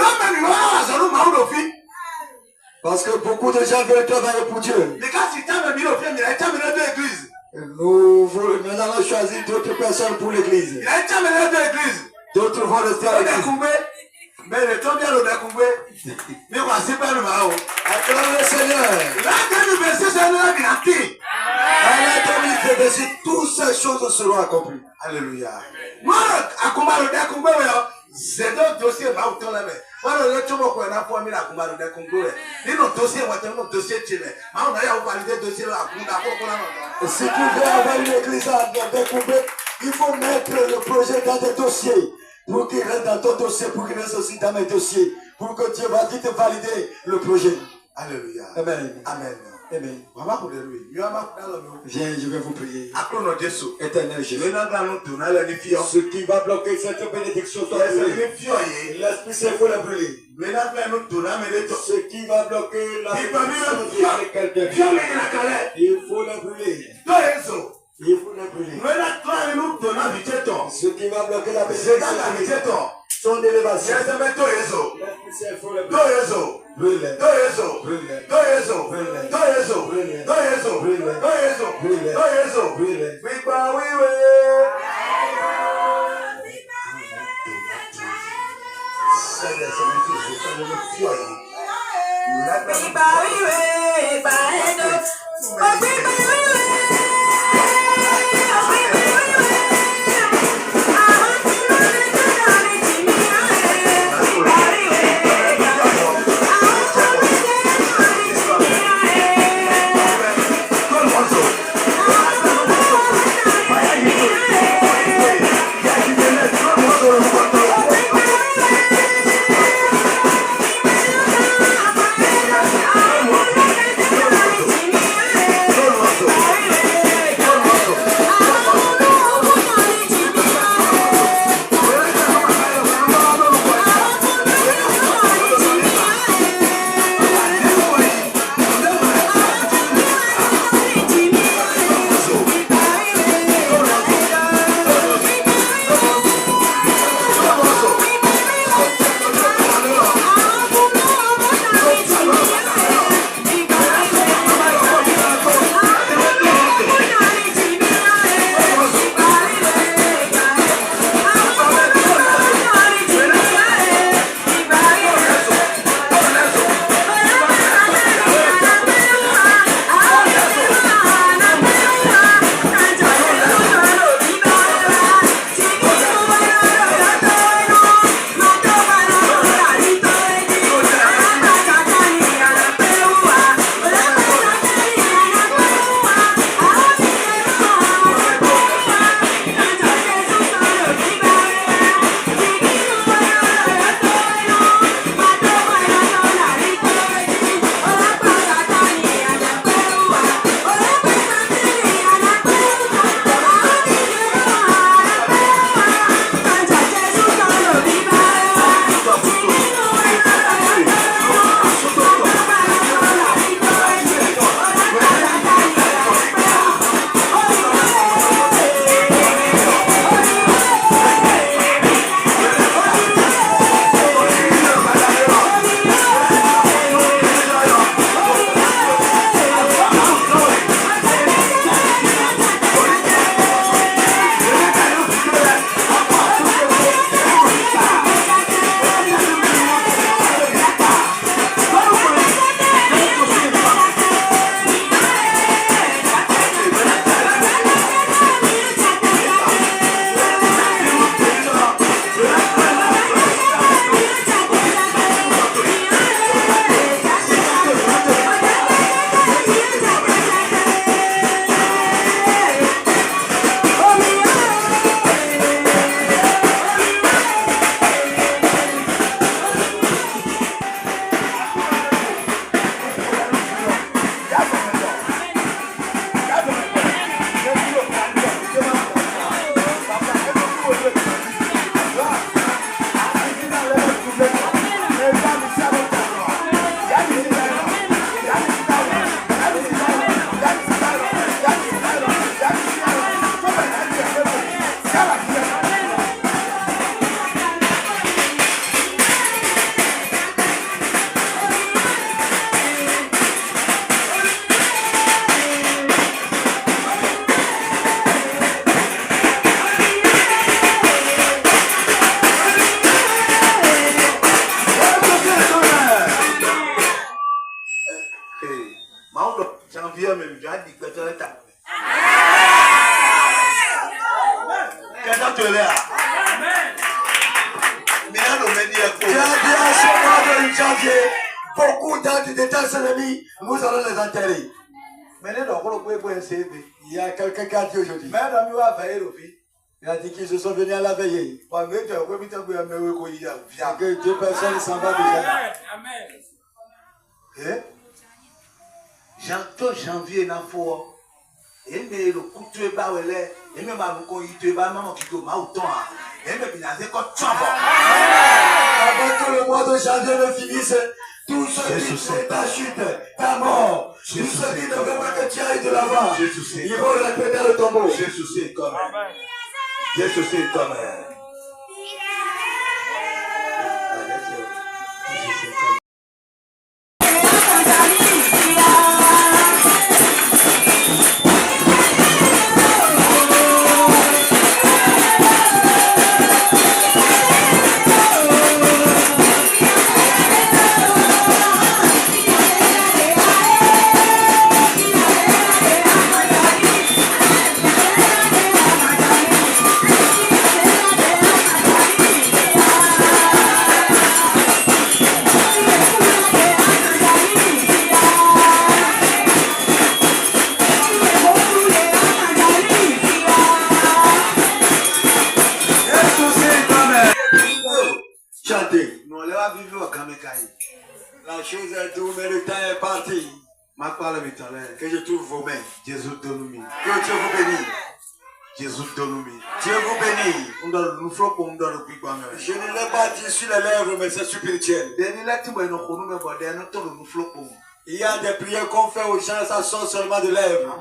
[SPEAKER 2] Parce que beaucoup de gens veulent travailler pour Dieu. Nous allons choisir d'autres personnes pour l'église. D'autres vont rester à l'église.
[SPEAKER 1] Mais le temps bien le découvrir. Mais voici pas le mao.
[SPEAKER 2] Acclame le Seigneur. Toutes ces choses seront accomplies.
[SPEAKER 1] Alléluia. Moi, à combattre le découvrir, c'est un dossier. Moi, le tomo qu'on a pour la combattre le découvrir. Et notre dossier, notre dossier, on a validé le dossier à
[SPEAKER 2] si tu veux avoir une église à découvrir, il faut mettre le projet dans des dossiers. Pour qu'il reste dans ton dossier, pour qu'il reste aussi dans mes dossiers, pour que Dieu va vite valider le projet.
[SPEAKER 1] Alléluia.
[SPEAKER 2] Amen.
[SPEAKER 1] Amen.
[SPEAKER 2] Amen. Viens, je vais vous prier. Éternel Jésus. Ce qui va bloquer cette bénédiction, l'Esprit Saint, il faut la brûler. Ce qui va bloquer la bénédiction de quelqu'un, il faut la brûler. Il faut la brûler. Ce qui va bloquer la bénédiction, son élévation. L'Esprit Saint, il faut la brûler. Brûle. Tu as dit à ce mois de janvier, beaucoup de tes ennemis, nous allons les enterrer. Il y a quelqu'un qui a dit aujourd'hui. Il a dit qu'ils se sont venus à la veillée. Que 2 personnes s'en vont déjà.
[SPEAKER 1] Janvier, il faut. Et le coup de bawele, et même à vous y maman qui go mauton, et même il a des cotes
[SPEAKER 2] Avant que le mois de janvier ne finisse, tous ceux qui sont ta chute, ta mort, tous ceux qui ne veulent pas que tu ailles de l'avant, ils vont répéter le tombeau.
[SPEAKER 1] Jésus c'est comme. Jésus c'est comme.
[SPEAKER 2] La chose est tout, mais le temps est parti.
[SPEAKER 1] Que je trouve vos mains. Jésus donne-nous.
[SPEAKER 2] Que Dieu vous bénisse.
[SPEAKER 1] Jésus donne-nous.
[SPEAKER 2] Dieu vous bénisse. Je ne l'ai pas dit sur les lèvres, mais c'est spirituel. Il y a des prières qu'on fait aux gens, ça sort seulement de lèvres.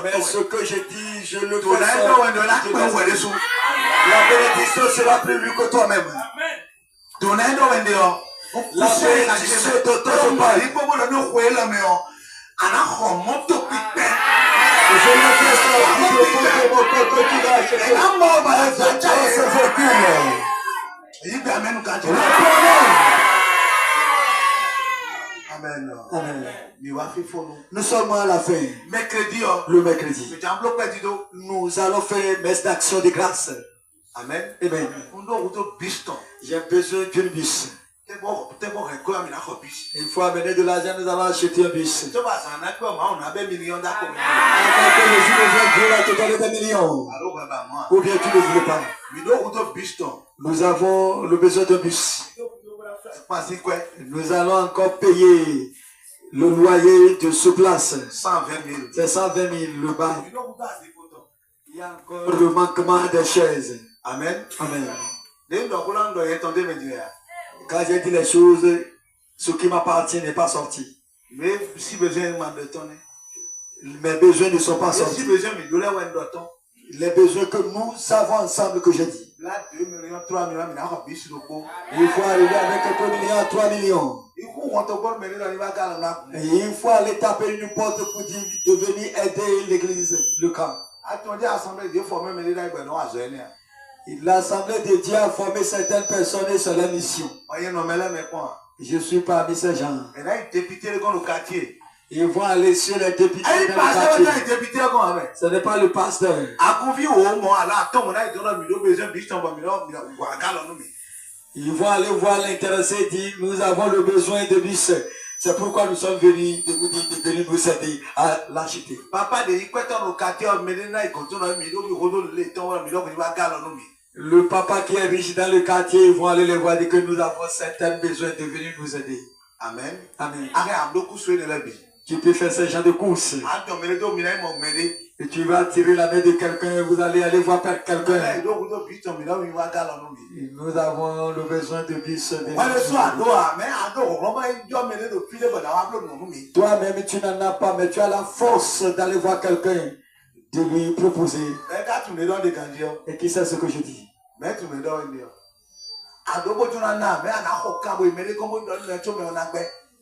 [SPEAKER 2] Mais ce que je dis, je le fais. La bénédiction sera plus vue que toi-même. La bénédiction de ton père. Je le fais sortir de mon peuple qui va acheter.
[SPEAKER 1] Amen.
[SPEAKER 2] Amen. Nous sommes à la fin. Le mercredi. Nous allons faire messe d'action de grâce.
[SPEAKER 1] Amen.
[SPEAKER 2] Amen. J'ai besoin d'une bus. Il faut amener de l'argent, nous allons acheter un bus. Avant que le jour vienne, Dieu va te donner des millions. Ou bien tu ne voulais pas. Nous avons le besoin d'un bus. Nous allons encore payer le loyer de ce place.
[SPEAKER 1] 120 000.
[SPEAKER 2] C'est 120 000 le bas. Il y a encore le manquement des chaises.
[SPEAKER 1] Amen.
[SPEAKER 2] Amen.
[SPEAKER 1] Amen.
[SPEAKER 2] Quand j'ai dit les choses, ce qui m'appartient n'est pas sorti.
[SPEAKER 1] Mais si besoin de donner.
[SPEAKER 2] Mes besoins ne sont pas sortis.
[SPEAKER 1] Si besoin de donner,
[SPEAKER 2] les besoins que nous avons ensemble que j'ai dit.
[SPEAKER 1] Là, 2 millions, 3 millions,
[SPEAKER 2] il faut arriver avec 2 millions, 3 millions. Et il faut aller taper une porte pour dire de venir aider l'église, le camp. L'Assemblée de Dieu a formé certaines personnes et c'est leur mission. Je suis parmi ces gens. Ils vont aller sur les députés dans le quartier. Ce n'est pas le pasteur. Ils vont aller voir l'intéressé et dire, nous avons le besoin de bus. C'est pourquoi nous sommes venus de vous dire de venir nous aider à l'acheter. Le papa qui est riche dans le quartier, ils vont aller les voir et dire que nous avons certains besoins de venir nous aider.
[SPEAKER 1] Amen.
[SPEAKER 2] Amen. Tu peux faire ce genre de courses. Et tu vas tirer la main de quelqu'un, vous allez aller voir quelqu'un. Nous avons le besoin de bus. Toi-même, tu n'en as pas, mais tu as la force d'aller voir quelqu'un, de lui proposer. Et qui sait ce que je dis?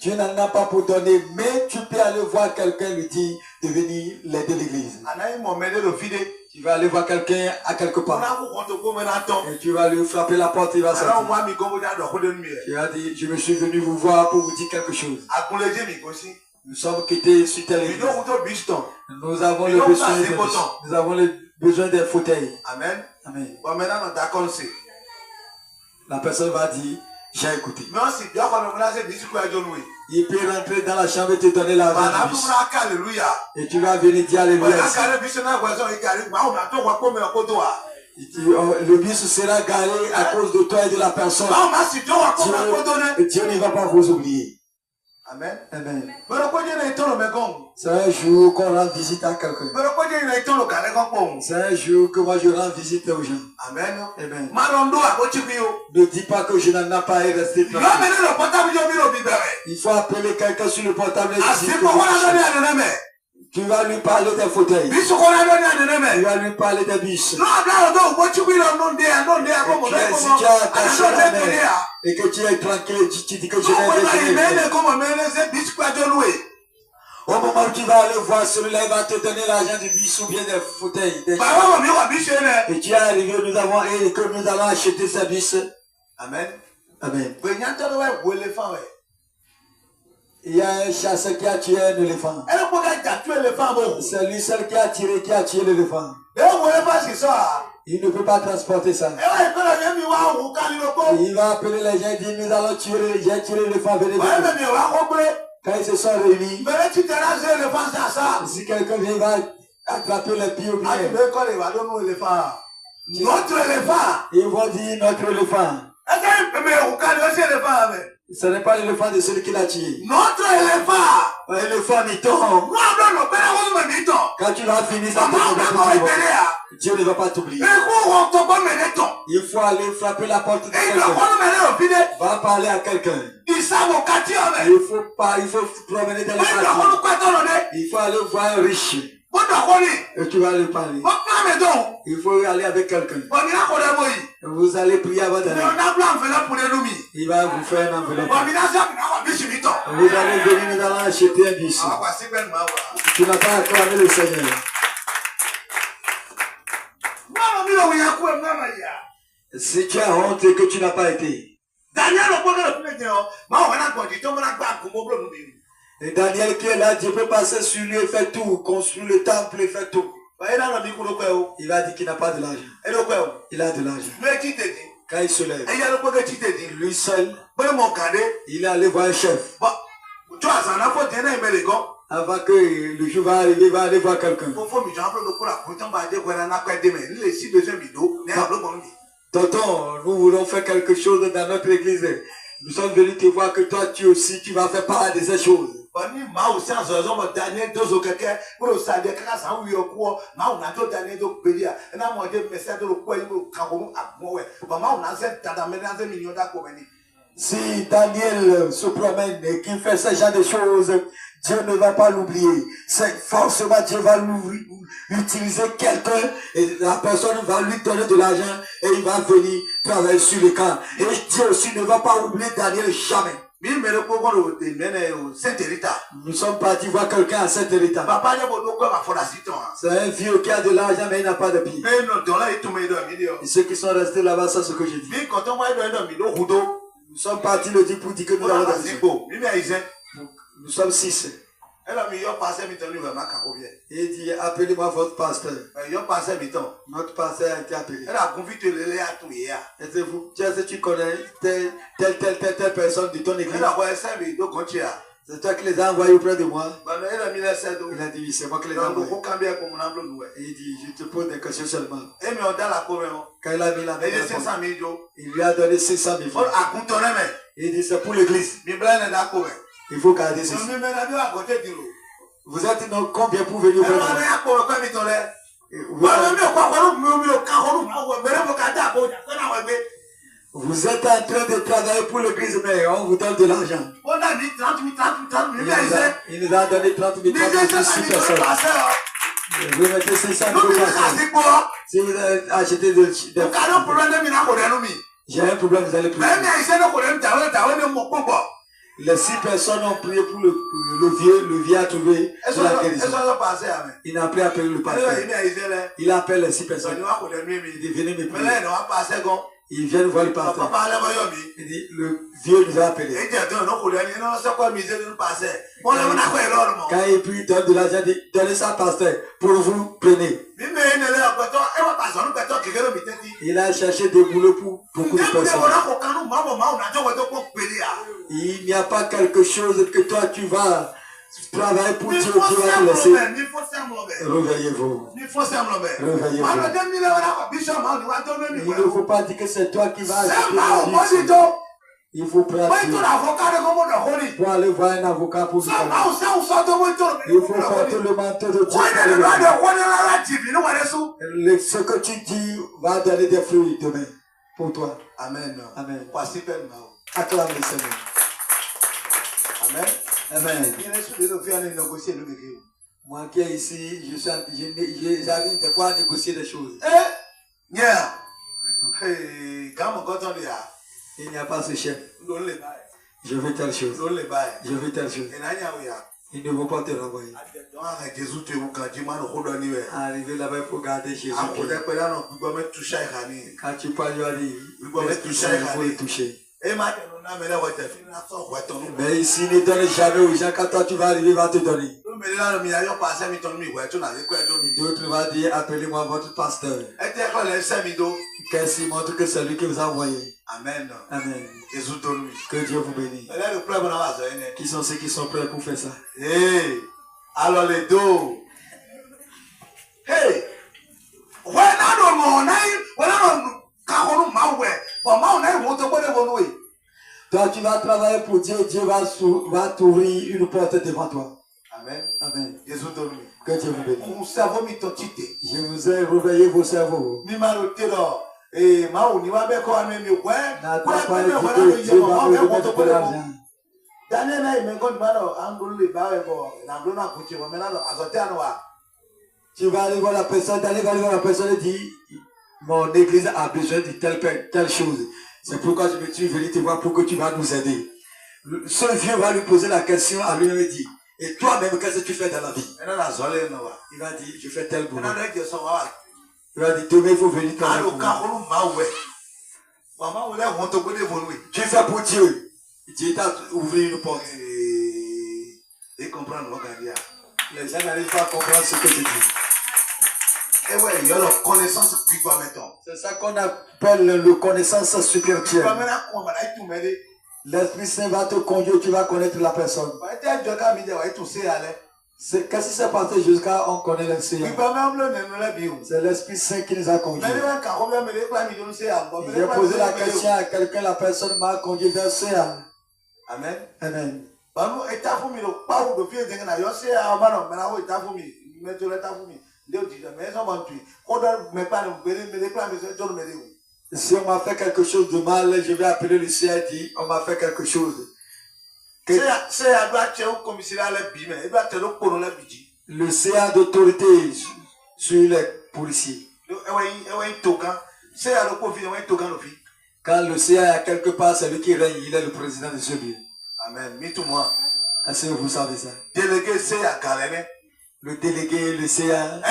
[SPEAKER 2] Tu n'en as pas pour donner, mais tu peux aller voir quelqu'un lui dire de venir l'aider l'église. Tu vas aller voir quelqu'un à quelque part. Et tu vas lui frapper la porte, il va sortir. Tu as dit, je me suis venu vous voir pour vous dire quelque chose. Nous sommes quittés sur telle église. Nous avons le besoin de bus. Nous avons le besoin d'un fauteuil.
[SPEAKER 1] Amen.
[SPEAKER 2] Amen.
[SPEAKER 1] Bon, maintenant, on t'a conseillé.
[SPEAKER 2] La personne va dire, j'ai écouté.
[SPEAKER 1] Mais on s'est dit, on va faire des discours à John Louis.
[SPEAKER 2] Il peut rentrer dans la chambre et te donner l'argent.
[SPEAKER 1] Alléluia.
[SPEAKER 2] Et tu vas venir dire Alléluia. Le bus sera garé à cause de toi et de la personne. Dieu ne va pas vous oublier.
[SPEAKER 1] Amen.
[SPEAKER 2] Amen. C'est un jour qu'on rend visite à quelqu'un. C'est un jour que moi je rends visite aux gens.
[SPEAKER 1] Amen.
[SPEAKER 2] Amen. Ne dis pas que je n'en ai pas et rester tranquille. Il faut appeler quelqu'un sur le portable. Tu vas lui parler des fauteuils. Tu vas lui parler des bus. Et que tu es tranquille, tu dis que je vais venir. Au moment où tu vas aller voir celui-là, il va te donner l'argent du bus ou bien des fauteuils. Et tu es arrivé, et que nous allons acheter ce bus.
[SPEAKER 1] Amen.
[SPEAKER 2] Amen. Il y a un chasseur qui a tué un éléphant. C'est lui seul qui a tué l'éléphant. Il ne peut pas transporter ça. Il va appeler les gens et dire, nous allons tuer, j'ai tué l'éléphant, venez. Quand ils se sont réunis, si quelqu'un vient, il va attraper les pieds au pied.
[SPEAKER 1] Notre éléphant.
[SPEAKER 2] Ils vont dire notre éléphant. Ce n'est pas l'éléphant de celui qui l'a tué.
[SPEAKER 1] Notre éléphant.
[SPEAKER 2] L'éléphant mython. Quand tu vas finir ça, Dieu ne va pas t'oublier. Il faut aller frapper la porte de quelqu'un. Va parler à quelqu'un. Il faut promener dans le quartier. Il faut aller voir un riche. Et tu vas aller parler. Il faut aller avec quelqu'un. Vous allez prier avant d'aller. Il va vous faire un enveloppe. Vous allez venir, nous allons acheter un bus. Tu n'as pas acclamé le Seigneur. Si tu as honte et que tu n'as pas été. Et Daniel qui est là, Dieu peut passer sur lui et faire tout, construire le temple et faire tout. Il va dire qu'il n'a pas de l'argent. Il a de l'argent. Quand il se lève, lui seul, il est allé voir un chef. Avant que le jour va arriver, il va aller voir quelqu'un. Tonton, nous voulons faire quelque chose dans notre église. Nous sommes venus te voir que toi, tu aussi, tu vas faire part de ces choses. Si Daniel se promène et qu'il fait ce genre de choses, Dieu ne va pas l'oublier. C'est forcément Dieu va utiliser quelqu'un et la personne va lui donner de l'argent et il va venir travailler sur le camp. Et Dieu aussi ne va pas oublier Daniel jamais. Nous sommes partis voir quelqu'un à Saint-Hérita. C'est un vieux qui a de l'argent mais il n'a pas de pied. Et ceux qui sont restés là-bas, c'est ce que j'ai dit. Nous sommes partis le dire pour dire que nous avons des Nous sommes 6. Il dit, appelez-moi votre pasteur. Notre pasteur a été appelé. Est-ce que tu connais telle personne de ton église? C'est toi qui les as envoyés auprès de moi. Il a dit, oui, c'est moi qui les ai envoyés. Et il dit, je te pose des questions seulement. Quand il a mis la main, il lui a donné 500 000 francs. Il dit, c'est pour l'église. Il faut garder ceci. Vous êtes donc combien pour venir auprès de moi? Vous êtes en train de travailler pour l'église, mais on vous donne de l'argent. Il nous a donné 30 000 personnes. Vous mettez 500 000 personnes. Si vous avez acheté des j'ai un problème, vous allez prier. Les 6 personnes ont prié pour le vieux a trouvé la guérison. Il n'a plus appelé le pasteur. Il appelle les 6 personnes. Il dit, venez me prier. Il vient voir le pasteur. Il dit, le vieux nous a appelé. Quand il prie, donne de l'argent, dit, donnez ça au pasteur. Pour vous, prenez. Il a cherché des boulots pour beaucoup de personnes. Il n'y a pas quelque chose que toi tu vas travailler pour Dieu, tu vas te laisser. Réveillez-vous. Réveillez-vous. Il ne faut pas dire que c'est toi qui vas acheter. Il faut pratiquer. Pour aller voir un avocat pour lui parler. Il faut porter le manteau de Dieu. Ce que tu dis va donner des fruits demain pour toi.
[SPEAKER 1] Amen.
[SPEAKER 2] Amen.
[SPEAKER 1] Acclame le Seigneur. Amen.
[SPEAKER 2] Amen. Moi qui est ici, j'arrive des fois à négocier des choses. Il n'y a pas ce chef. Je veux telle chose. Je veux telle chose. Il ne veut pas te renvoyer. Arriver là-bas, il faut garder Jésus. Quand tu parles, il va dire, il faut le toucher. Mais ici, ne donne jamais aux gens. Quand toi tu vas arriver, il va te donner. D'autres vont dire, appelez-moi votre pasteur. Qu'est-ce qui montre que c'est lui qui vous a envoyé?
[SPEAKER 1] Amen.
[SPEAKER 2] Amen. Que Dieu vous bénisse. Qui sont ceux qui sont prêts pour faire ça?
[SPEAKER 1] Hey, alors les dos. Hey,
[SPEAKER 2] toi, tu vas travailler pour Dieu. Dieu va t'ouvrir une porte devant toi.
[SPEAKER 1] Amen.
[SPEAKER 2] Amen.
[SPEAKER 1] Que Dieu vous bénisse.
[SPEAKER 2] Je vous ai réveillé vos cerveaux.
[SPEAKER 1] Et ma on y va bien quoi même quoi quoi Dieu va me remettre de l'argent. Daniel na imengo ndalo angulu ba ebo na ndona kuchi wa melalo azotano wa.
[SPEAKER 2] Tu vas aller voir la personne, d'aller voir la personne et dire mon église a besoin de telle chose. C'est pourquoi je me suis venu te voir pour que tu vas nous aider. Ce vieux va lui poser la question à lui-même et dire et toi-même qu'est-ce que tu fais dans la vie? Il va dire je fais tel boulot. Il va dire demain il faut venir travailler pour moi. Tu fais pour Dieu. Dieu t'a ouvert une porte.
[SPEAKER 1] Et comprendre
[SPEAKER 2] les gens n'arrivent pas à comprendre ce que je dis.
[SPEAKER 1] Et ouais, il y a la connaissance spirituelle maintenant.
[SPEAKER 2] C'est ça qu'on appelle la connaissance spirituelle. L'Esprit Saint va te conduire, tu vas connaître la personne. Qu'est-ce qui s'est passé jusqu'à on connaît le Seigneur? C'est l'Esprit Saint qui nous a conduits. J'ai posé la question à quelqu'un, la personne m'a conduit vers le Seigneur.
[SPEAKER 1] Amen.
[SPEAKER 2] Amen. Si on m'a fait quelque chose de mal, je vais appeler le Seigneur et dire on m'a fait quelque chose. Le CA d'autorité sur les policiers. Quand le CA est quelque part, c'est lui qui règne, il est le président de ce lieu.
[SPEAKER 1] Amen.
[SPEAKER 2] Est-ce que vous savez ça?
[SPEAKER 1] Délégué CA Galene.
[SPEAKER 2] Le délégué, le CA.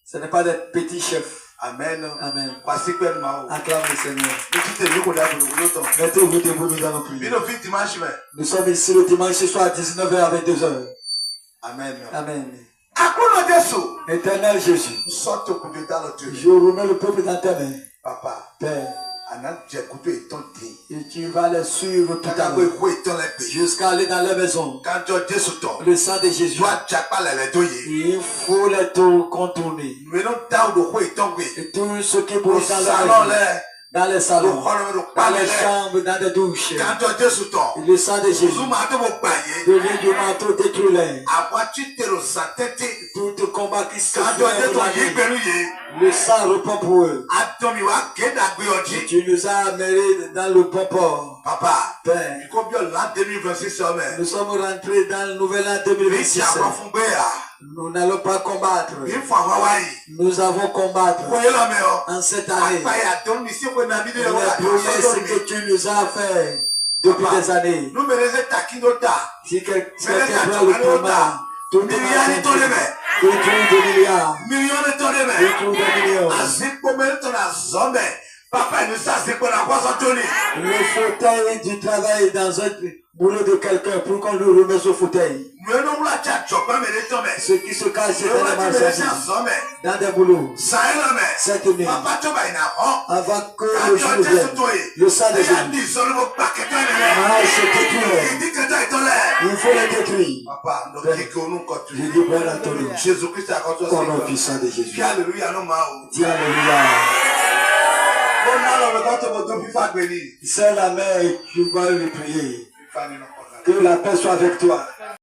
[SPEAKER 2] Ce n'est pas des petits chefs.
[SPEAKER 1] Amen.
[SPEAKER 2] Amen.
[SPEAKER 1] Acclame
[SPEAKER 2] le Seigneur.
[SPEAKER 1] Mettez-vous
[SPEAKER 2] debout, nous allons prier.
[SPEAKER 1] Dimanche.
[SPEAKER 2] Nous sommes ici le dimanche soir à 19h à 22h.
[SPEAKER 1] Amen.
[SPEAKER 2] Amen.
[SPEAKER 1] Éternel
[SPEAKER 2] Jésus. Je remets le peuple dans tes mains.
[SPEAKER 1] Papa.
[SPEAKER 2] Père.
[SPEAKER 1] Et
[SPEAKER 2] tu vas les suivre tout à l'heure jusqu'à aller dans les maisons. Le sang de Jésus. Il faut les contourner. Et tout ce qui bouge dans les salons, dans les chambres, dans les douches. Le sang de Jésus. De l'huile du manteau détruit-les. Tout combat qui se fait. Le sang répond pour eux. Tu nous as amenés dans le bon port.
[SPEAKER 1] Papa,
[SPEAKER 2] Père, nous sommes rentrés dans le nouvel an 2026. Nous n'allons pas combattre. Nous avons combattre en cette année. Ce que tu nous as fait depuis des années. Si quelqu'un prend le combat, tout le monde il trouve des milliards. Il trouve des millions.
[SPEAKER 1] Papa, nous ça c'est pour la croissance.
[SPEAKER 2] Le fauteuil du travail dans boulot de quelqu'un pour qu'on lui remette au fauteuil. Ceux qui se cachent dans des boulots. Cette nuit, avant que le jour vienne, le sang des hommes, se détruire. Il faut les détruire. Je dis, Père Antonio, au nom puissant de Jésus.
[SPEAKER 1] Alléluia.
[SPEAKER 2] Dis Alléluia. Serre la main et tu vas lui prier. Que la paix soit avec toi.